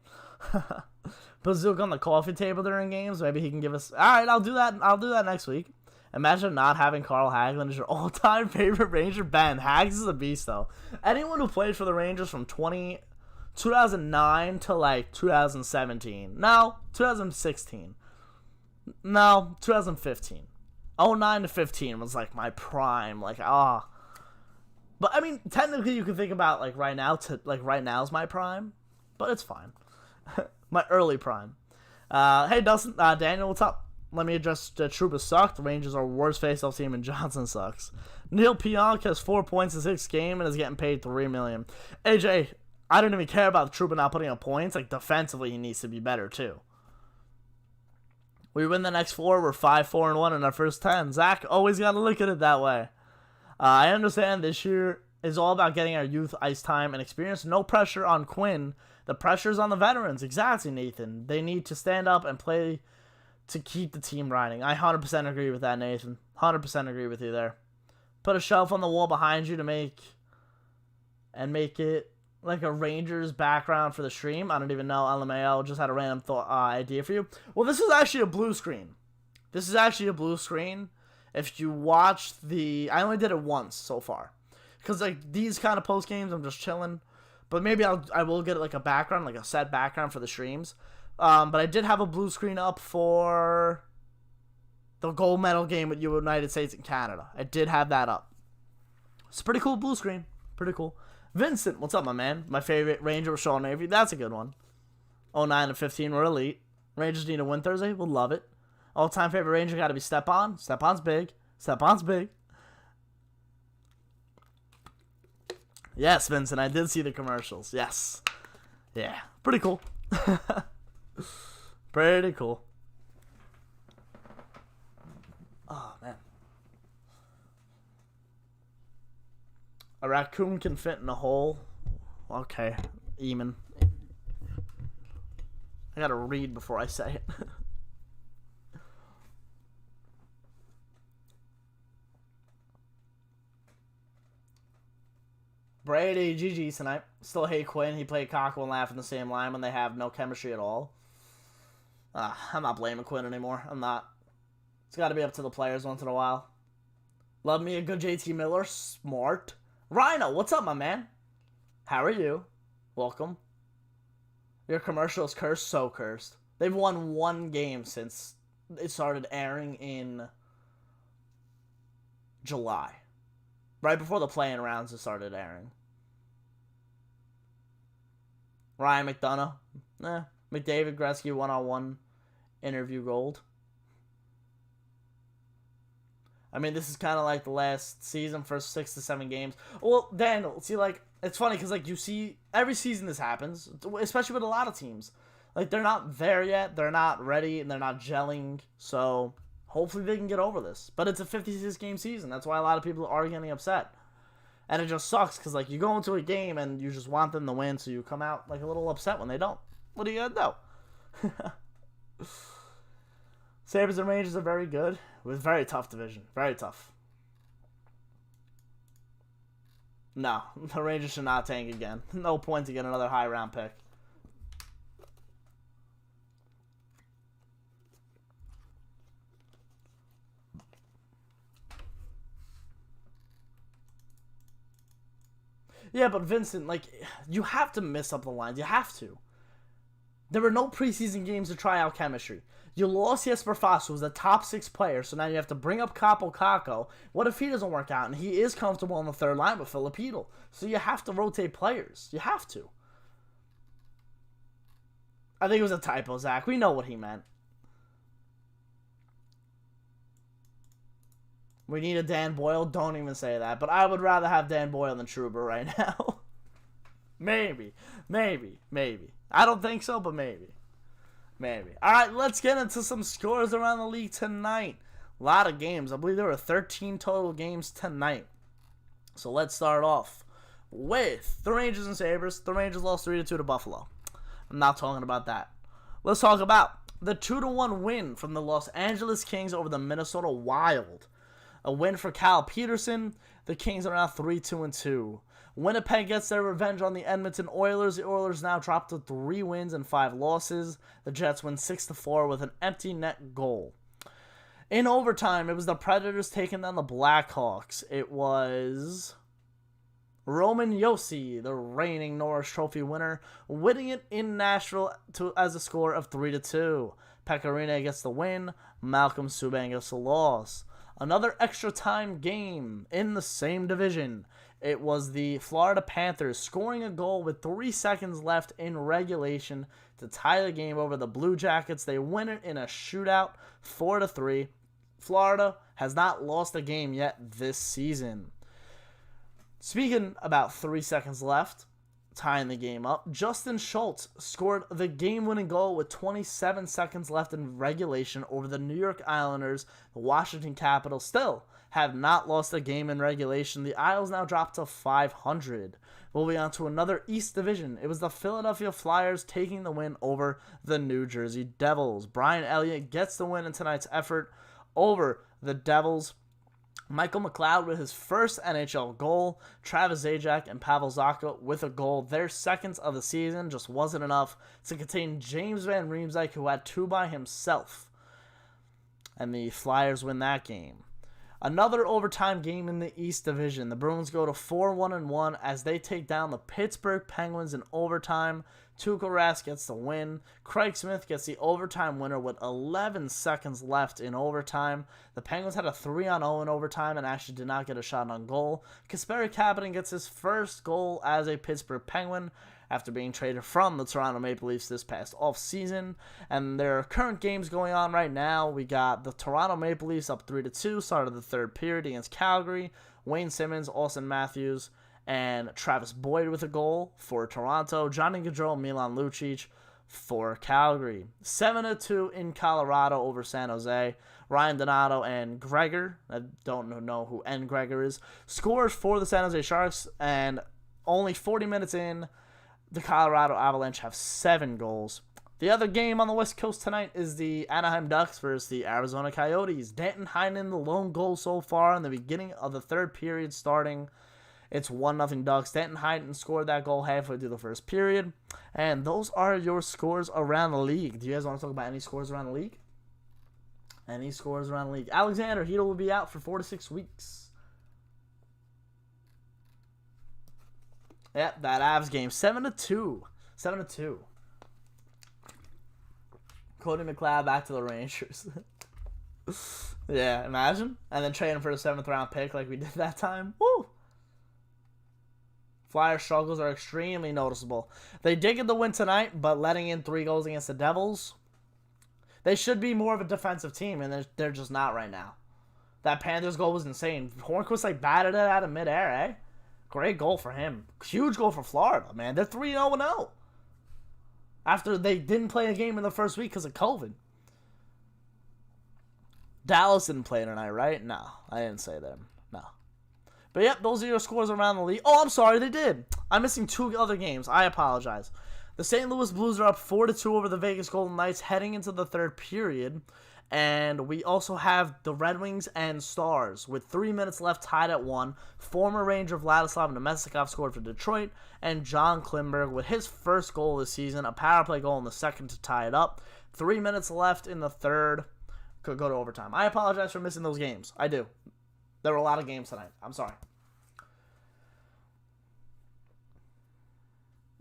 Speaker 2: Put Zook on the coffee table during games. Maybe he can give us... All right, I'll do that. I'll do that next week. Imagine not having Carl Hagelin as your all-time favorite Ranger. Ben, Hags is a beast, though. Anyone who played for the Rangers from 2009 to, like, 2017. No, 2016. No, 2015. 09 to 15 was, like, my prime. Like, But, I mean, technically you can think about, like, right now, right now is my prime. But it's fine. My early prime. Hey, Dustin, Daniel, what's up? Let me address Trouba sucked. The Rangers are worst face-off team, and Johnson sucks. Neil Pionk has 4 points in 6 games and is getting paid $3 million. AJ, I don't even care about Trouba not putting up points. Like, defensively, he needs to be better, too. We win the next 4. We're 5-4-1 in our first 10. Zach, always got to look at it that way. I understand this year is all about getting our youth ice time and experience. No pressure on Quinn. The pressure's on the veterans. Exactly, Nathan. They need to stand up and play to keep the team riding. I 100% agree with that, Nathan. 100% agree with you there. Put a shelf on the wall behind you to make it like a Rangers background for the stream. I don't even know. LMAO just had a random idea for you. Well, this is actually a blue screen. If you watch I only did it once so far. Because, like, these kind of post games, I'm just chilling. But maybe I will get, like, a background, like a set background for the streams. But I did have a blue screen up for the gold medal game with United States and Canada. I did have that up. It's a pretty cool blue screen. Pretty cool. Vincent, what's up, my man? My favorite Ranger was Sean Navy. That's a good one. 09 and 15 were elite. Rangers need a win Thursday. We'll love it. All-time favorite Ranger got to be Stepan. Stepan's big. Yes, Vincent, I did see the commercials. Yes. Yeah, pretty cool. Pretty cool. Oh, man. A raccoon can fit in a hole. Okay, Eamon. I gotta read before I say it. Brady, GG tonight. Still hate Quinn. He played Cockle and Laugh in the same line when they have no chemistry at all. I'm not blaming Quinn anymore. I'm not. It's got to be up to the players once in a while. Love me a good JT Miller. Smart. Rhino, what's up, my man? How are you? Welcome. Your commercial is cursed. So cursed. They've won 1 game since it started airing in July. Right before the play-in rounds started airing. Ryan McDonough. McDavid, Gretzky, one-on-one interview gold. I mean, this is kind of like the last season, first 6 to 7 games. Well, Daniel, see, like, it's funny because, like, you see, every season this happens, especially with a lot of teams. Like, they're not there yet, they're not ready, and they're not gelling, so Hopefully they can get over this. But it's a 56-game season. That's why a lot of people are getting upset. And it just sucks because, like, you go into a game and you just want them to win, so you come out, like, a little upset when they don't. What are you going to do? Sabres and Rangers are very good. With very tough division. Very tough. No, the Rangers should not tank again. No point to get another high-round pick. Yeah, but Vincent, like, you have to mess up the lines. You have to. There were no preseason games to try out chemistry. You lost Jesper Fast, who was a top 6 player, so now you have to bring up Kaapo Kakko. What if he doesn't work out? And he is comfortable on the third line with Filipino. So you have to rotate players. You have to. I think it was a typo, Zach. We know what he meant. We need a Dan Boyle. Don't even say that. But I would rather have Dan Boyle than Trouba right now. Maybe. I don't think so, but maybe. All right, let's get into some scores around the league tonight. A lot of games. I believe there were 13 total games tonight. So let's start off with the Rangers and Sabres. The Rangers lost 3-2 to Buffalo. I'm not talking about that. Let's talk about the 2-1 win from the Los Angeles Kings over the Minnesota Wild. A win for Cal Peterson. The Kings are now 3-2-2. Winnipeg gets their revenge on the Edmonton Oilers. The Oilers now drop to 3 wins and 5 losses. The Jets win 6-4 with an empty net goal. In overtime, it was the Predators taking down the Blackhawks. It was Roman Josi, the reigning Norris Trophy winner, winning it in Nashville as a score of 3-2. Pecorino gets the win. Malcolm Subban gets the loss. Another extra time game in the same division. It was the Florida Panthers scoring a goal with 3 seconds left in regulation to tie the game over the Blue Jackets. They win it in a shootout, 4-3. Florida has not lost a game yet this season. Speaking about 3 seconds left, tying the game up, Justin Schultz scored the game-winning goal with 27 seconds left in regulation over the New York Islanders. The Washington Capitals still have not lost a game in regulation. The Isles now drop to 500. Moving on to another East Division. It was the Philadelphia Flyers taking the win over the New Jersey Devils. Brian Elliott gets the win in tonight's effort over the Devils. Michael McLeod with his first NHL goal. Travis Zajac and Pavel Zacha with a goal. Their seconds of the season just wasn't enough to contain James Van Riemsdyk, who had 2 by himself. And the Flyers win that game. Another overtime game in the East Division. The Bruins go to 4-1-1 as they take down the Pittsburgh Penguins in overtime. Tuukka Rask gets the win. Craig Smith gets the overtime winner with 11 seconds left in overtime. The Penguins had a 3-0 in overtime and actually did not get a shot on goal. Kasperi Kapanen gets his first goal as a Pittsburgh Penguin after being traded from the Toronto Maple Leafs this past offseason. And there are current games going on right now. We got the Toronto Maple Leafs up 3-2, start of the third period against Calgary. Wayne Simmons, Austin Matthews, and Travis Boyd with a goal for Toronto. Johnny Gaudreau, Milan Lucic for Calgary. 7-2 in Colorado over San Jose. Ryan Donato and Gregor, I don't know who N. Gregor is, scores for the San Jose Sharks. And only 40 minutes in, the Colorado Avalanche have 7 goals. The other game on the West Coast tonight is the Anaheim Ducks versus the Arizona Coyotes. Danton Heinen, the lone goal so far in the beginning of the third period starting. It's 1-0 Ducks. Danton Heinen scored that goal halfway through the first period. And those are your scores around the league. Do you guys want to talk about any scores around the league? Any scores around the league? Alexander Hedl will be out for 4 to 6 weeks. Yep, that Avs game. 7-2. 7-2. Cody McLeod back to the Rangers. Yeah, imagine. And then trade him for the 7th round pick like we did that time. Woo! Flyer struggles are extremely noticeable. They did get the win tonight, but letting in 3 goals against the Devils, they should be more of a defensive team, and they're just not right now. That Panthers goal was insane. Hornquist like batted it out of midair, eh? Great goal for him. Huge goal for Florida, man. They're 3-0-0. After they didn't play a game in the first week because of COVID. Dallas didn't play tonight, right? No, I didn't say them. No. But yep, those are your scores around the league. Oh, I'm sorry, they did. I'm missing 2 other games. I apologize. The St. Louis Blues are up 4-2 over the Vegas Golden Knights heading into the third period. And we also have the Red Wings and Stars with 3 minutes left tied at 1. Former Ranger Vladislav Nemestikov scored for Detroit. And John Klimberg with his first goal this season. A power play goal in the second to tie it up. 3 minutes left in the third. Could go to overtime. I apologize for missing those games. I do. There were a lot of games tonight. I'm sorry.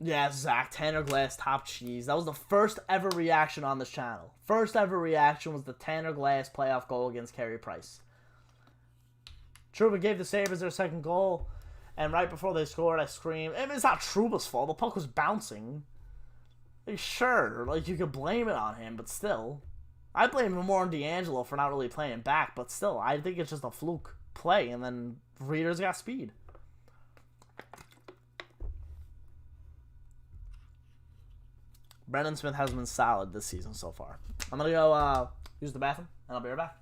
Speaker 2: Yeah, Zach, Tanner Glass, top cheese. That was the first ever reaction on this channel. First ever reaction was the Tanner Glass playoff goal against Carey Price. Trouba gave the Sabres their second goal, and right before they scored, I screamed. I mean, it's not Trouba's fault. The puck was bouncing. Like, sure, like, you could blame it on him, but still. I blame him more on D'Angelo for not really playing back, but still, I think it's just a fluke play, and then Reader's got speed. Brendan Smith has been solid this season so far. I'm going to go use the bathroom, and I'll be right back.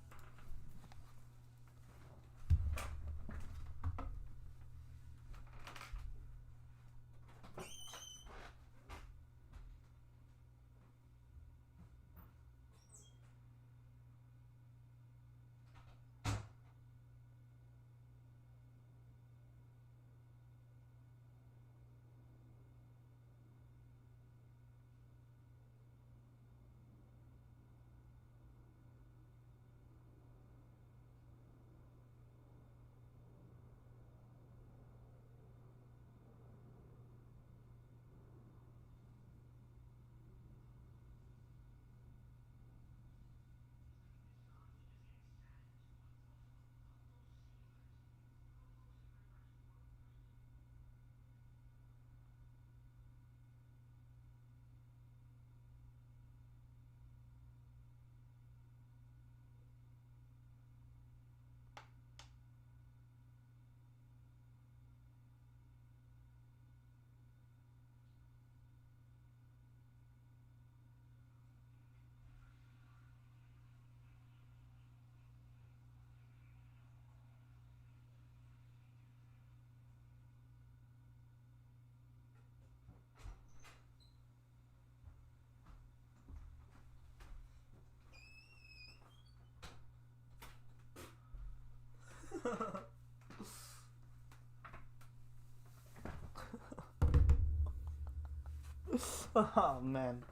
Speaker 2: Oh, man.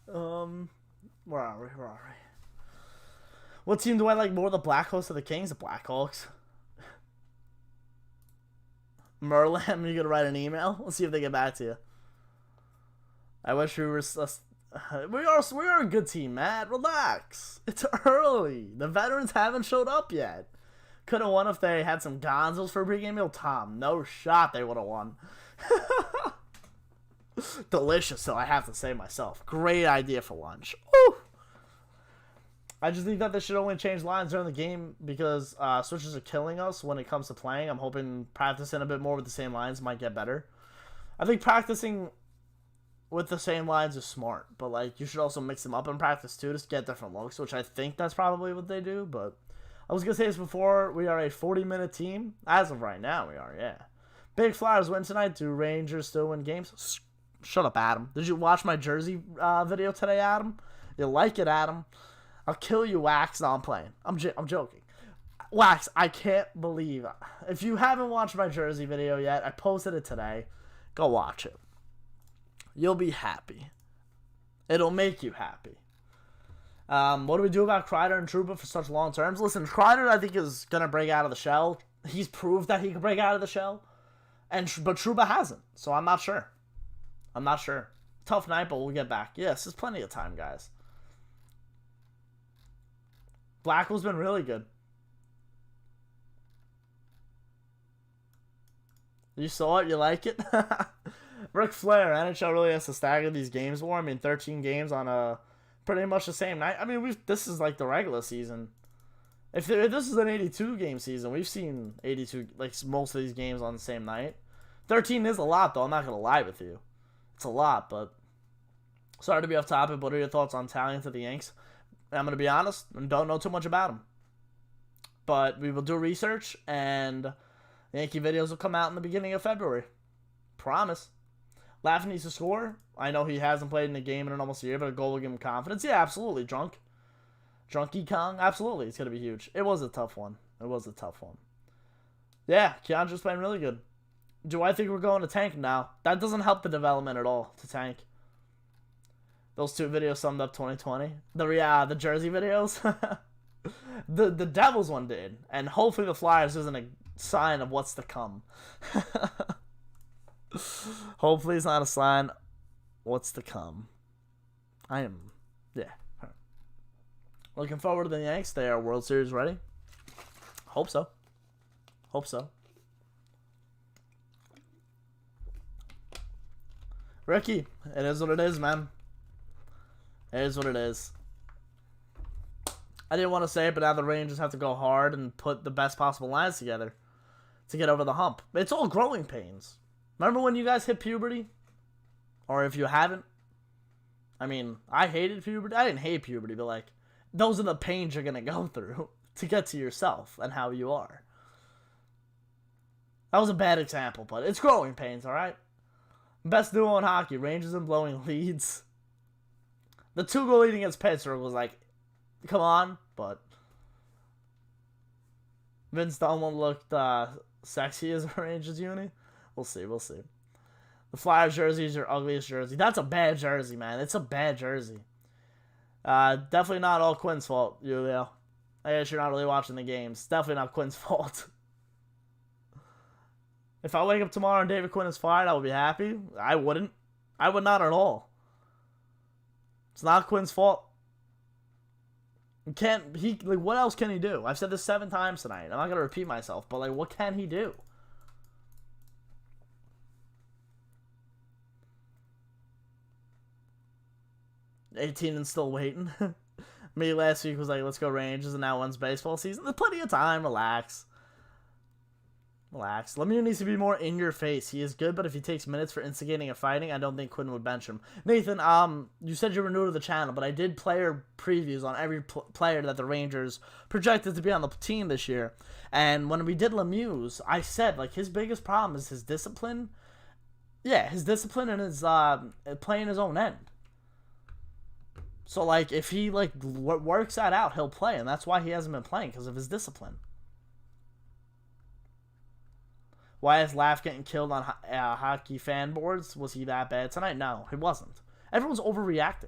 Speaker 2: Where are we? What team do I like more, the Blackhawks or the Kings? The Blackhawks. Merlin, you gonna write an email? Let's see if they get back to you. I wish we were... We are a good team, Matt. Relax. It's early. The veterans haven't showed up yet. Could have won if they had some gonzos for a pregame meal. Tom, no shot they would have won. Delicious, though, I have to say myself. Great idea for lunch. Ooh. I just think that they should only change lines during the game because switches are killing us when it comes to playing. I'm hoping practicing a bit more with the same lines might get better. I think practicing with the same lines is smart, but like you should also mix them up in practice too to get different looks, which I think that's probably what they do. But I was gonna say this before, we are a 40-minute team as of right now. We are, yeah. Big Flyers win tonight. Do Rangers still win games? Shut up, Adam. Did you watch my jersey video today, Adam? You like it, Adam? I'll kill you, Wax. No, I'm playing. I'm joking. Wax, I can't believe... If you haven't watched my jersey video yet, I posted it today. Go watch it. You'll be happy. It'll make you happy. What do we do about Kreider and Trouba for such long terms? Listen, Kreider, I think, is going to break out of the shell. He's proved that he can break out of the shell. But Trouba hasn't, so I'm not sure. Tough night, but we'll get back. Yes, there's plenty of time, guys. Blackwell's been really good. You saw it? You like it? Ric Flair, NHL really has to stagger these games more. I mean, 13 games on pretty much the same night. I mean, this is like the regular season. If this is an 82-game season, we've seen 82, like most of these games on the same night. 13 is a lot, though. I'm not going to lie with you. It's a lot, but sorry to be off topic, but what are your thoughts on Talley to the Yanks? I'm going to be honest and don't know too much about him. But we will do research, and the Yankee videos will come out in the beginning of February. Promise. Laugh needs to score. I know he hasn't played in a game in almost a year, but a goal will give him confidence. Yeah, absolutely. Drunky Kong, absolutely. It's going to be huge. It was a tough one. Yeah, Keandre's playing really good. Do I think we're going to tank now? That doesn't help the development at all to tank. Those two videos summed up 2020. The jersey videos. the Devils one did. And hopefully the Flyers isn't a sign of what's to come. Hopefully it's not a sign what's to come. Looking forward to the Yanks. They are World Series ready. Hope so. Ricky, it is what it is, man. It is what it is. I didn't want to say it, but now the Rangers have to go hard and put the best possible lines together to get over the hump. It's all growing pains. Remember when you guys hit puberty? Or if you haven't? I mean, I hated puberty. I didn't hate puberty, but like, those are the pains you're going to go through to get to yourself and how you are. That was a bad example, but it's growing pains, alright? Best duo in hockey, Rangers and blowing leads. The 2-goal lead against Pittsburgh was like, come on, but Vince Dunn looked sexy as a Rangers uni. We'll see. The Flyers jersey is your ugliest jersey. That's a bad jersey, man. It's a bad jersey. Definitely not all Quinn's fault, Julio. I guess you're not really watching the games. Definitely not Quinn's fault. If I wake up tomorrow and David Quinn is fired, I would be happy. I wouldn't. I would not at all. It's not Quinn's fault. What else can he do? I've said this 7 times tonight. I'm not going to repeat myself, but, what can he do? $18 and still waiting. Me last week was like, let's go Rangers, and now when's baseball season? There's plenty of time. Relax. Lemieux needs to be more in your face. He is good, but if he takes minutes for instigating and fighting, I don't think Quinn would bench him. Nathan, you said you were new to the channel, but I did player previews on every player that the Rangers projected to be on the team this year. And when we did Lemieux's, I said, his biggest problem is his discipline. Yeah, his discipline and his playing his own end. So, if he, works that out, he'll play. And that's why he hasn't been playing, because of his discipline. Why is Laugh getting killed on hockey fan boards? Was he that bad tonight? No, he wasn't. Everyone's overreacting.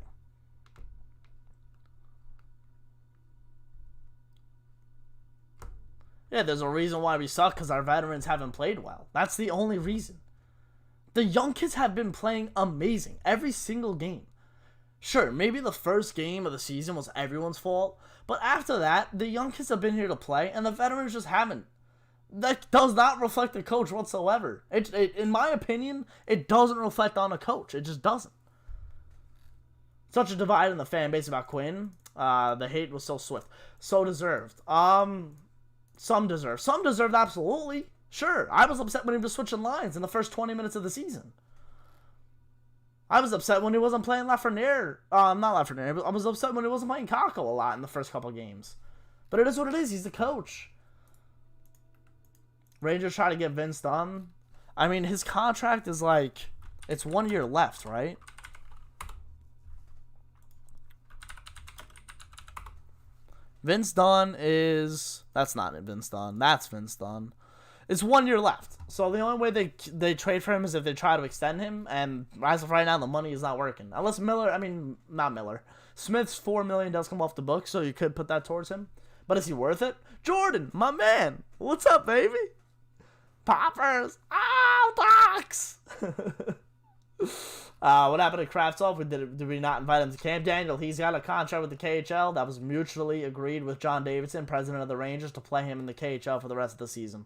Speaker 2: Yeah, there's a reason why we suck, because our veterans haven't played well. That's the only reason. The young kids have been playing amazing every single game. Sure, maybe the first game of the season was everyone's fault, but after that, the young kids have been here to play, and the veterans just haven't. That does not reflect the coach whatsoever. In my opinion, it doesn't reflect on a coach. It just doesn't. Such a divide in the fan base about Quinn. The hate was so swift. So deserved. Some deserved. Some deserved, absolutely. Sure. I was upset when he was switching lines in the first 20 minutes of the season. I was upset when he wasn't playing Lafreniere. Not Lafreniere. I was upset when he wasn't playing Kako a lot in the first couple games. But it is what it is. He's the coach. Rangers try to get Vince Dunn. I mean, his contract is it's 1 year left, right? Vince Dunn is... That's not Vince Dunn. That's Vince Dunn. It's 1 year left. So the only way they trade for him is if they try to extend him. And as of right now, the money is not working. Unless not Miller. Smith's $4 million does come off the book, so you could put that towards him. But is he worth it? Jordan, my man. What's up, baby? Poppers! Oh, Docs! What happened to Kravtsov? Did we not invite him to camp? Daniel, he's got a contract with the KHL that was mutually agreed with John Davidson, president of the Rangers, to play him in the KHL for the rest of the season.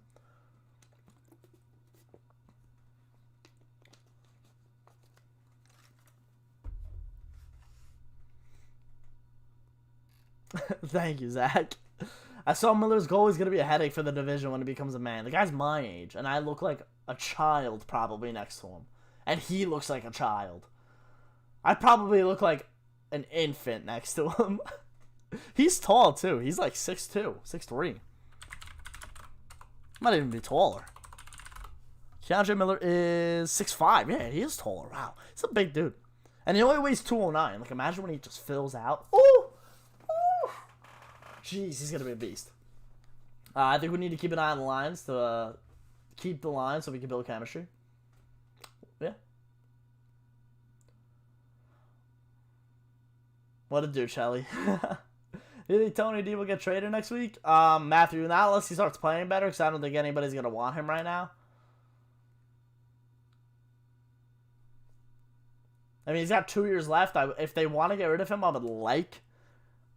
Speaker 2: Thank you, Zach. I saw Miller's goal is going to be a headache for the division when he becomes a man. The guy's my age, and I look like a child probably next to him. And he looks like a child. I probably look like an infant next to him. He's tall, too. He's like 6'2", 6'3". Might even be taller. Keandre Miller is 6'5". Yeah, he is taller. Wow. He's a big dude. And he only weighs 209. Like, imagine when he just fills out. Ooh! Ooh! Jeez, he's going to be a beast. I think we need to keep an eye on the lines to keep the line so we can build chemistry. Yeah. What a do, Shelly. You think Tony D will get traded next week? Matthew, not unless he starts playing better, because I don't think anybody's going to want him right now. I mean, he's got 2 years left. If they want to get rid of him, I would like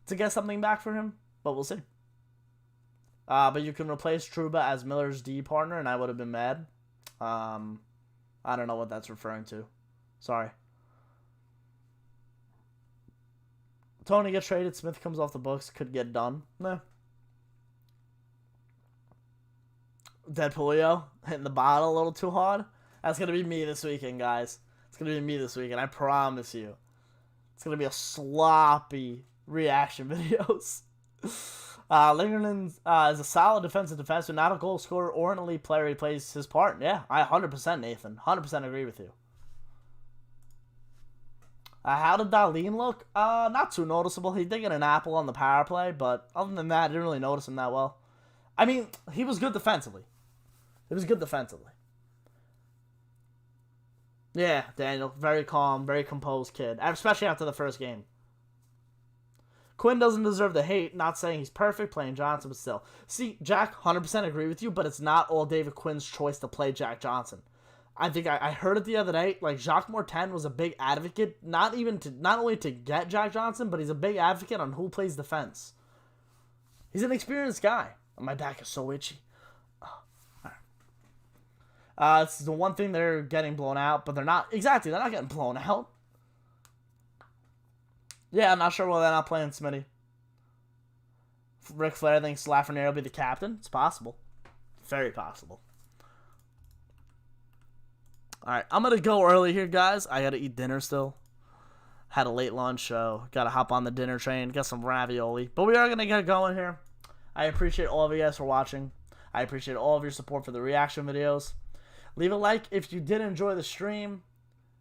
Speaker 2: to get something back for him, but we'll see. But you can replace Trouba as Miller's D partner, and I would have been mad. I don't know what that's referring to. Sorry. Tony gets traded. Smith comes off the books. Could get done. Nah. Deadpoolio hitting the bottle a little too hard. That's going to be me this weekend, guys. It's going to be me this weekend. I promise you. It's going to be a sloppy reaction videos. Lingerman is a solid defensive defenseman, not a goal scorer or an elite player. He plays his part. Yeah, I 100%, Nathan. 100% agree with you. How did Darlene look? Not too noticeable. He did get an apple on the power play, but other than that, I didn't really notice him that well. I mean, he was good defensively. He was good defensively. Yeah, Daniel, very calm, very composed kid, especially after the first game. Quinn doesn't deserve the hate, not saying he's perfect playing Johnson, but still. See, Jack, 100% agree with you, but it's not all David Quinn's choice to play Jack Johnson. I think I heard it the other day, like Jacques Martin was a big advocate, not only to get Jack Johnson, but he's a big advocate on who plays defense. He's an experienced guy. My back is so itchy. Oh, all right. It's the one thing they're getting blown out, but they're not getting blown out. Yeah, I'm not sure why they're not playing Smitty. Ric Flair thinks Lafreniere will be the captain. It's possible. Very possible. Alright, I'm going to go early here, guys. I got to eat dinner still. Had a late lunch, so got to hop on the dinner train. Got some ravioli. But we are going to get going here. I appreciate all of you guys for watching. I appreciate all of your support for the reaction videos. Leave a like if you did enjoy the stream.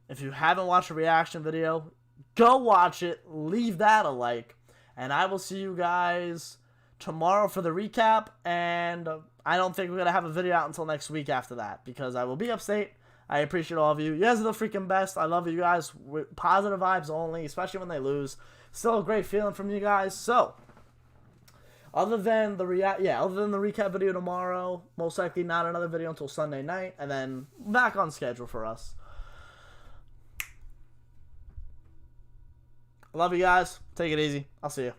Speaker 2: If you haven't watched a reaction video, go watch it. Leave that a like. And I will see you guys tomorrow for the recap. And I don't think we're going to have a video out until next week after that, because I will be upstate. I appreciate all of you. You guys are the freaking best. I love you guys. Positive vibes only, especially when they lose. Still a great feeling from you guys. So, other than the recap video tomorrow, most likely not another video until Sunday night, and then back on schedule for us. Love you guys. Take it easy. I'll see you.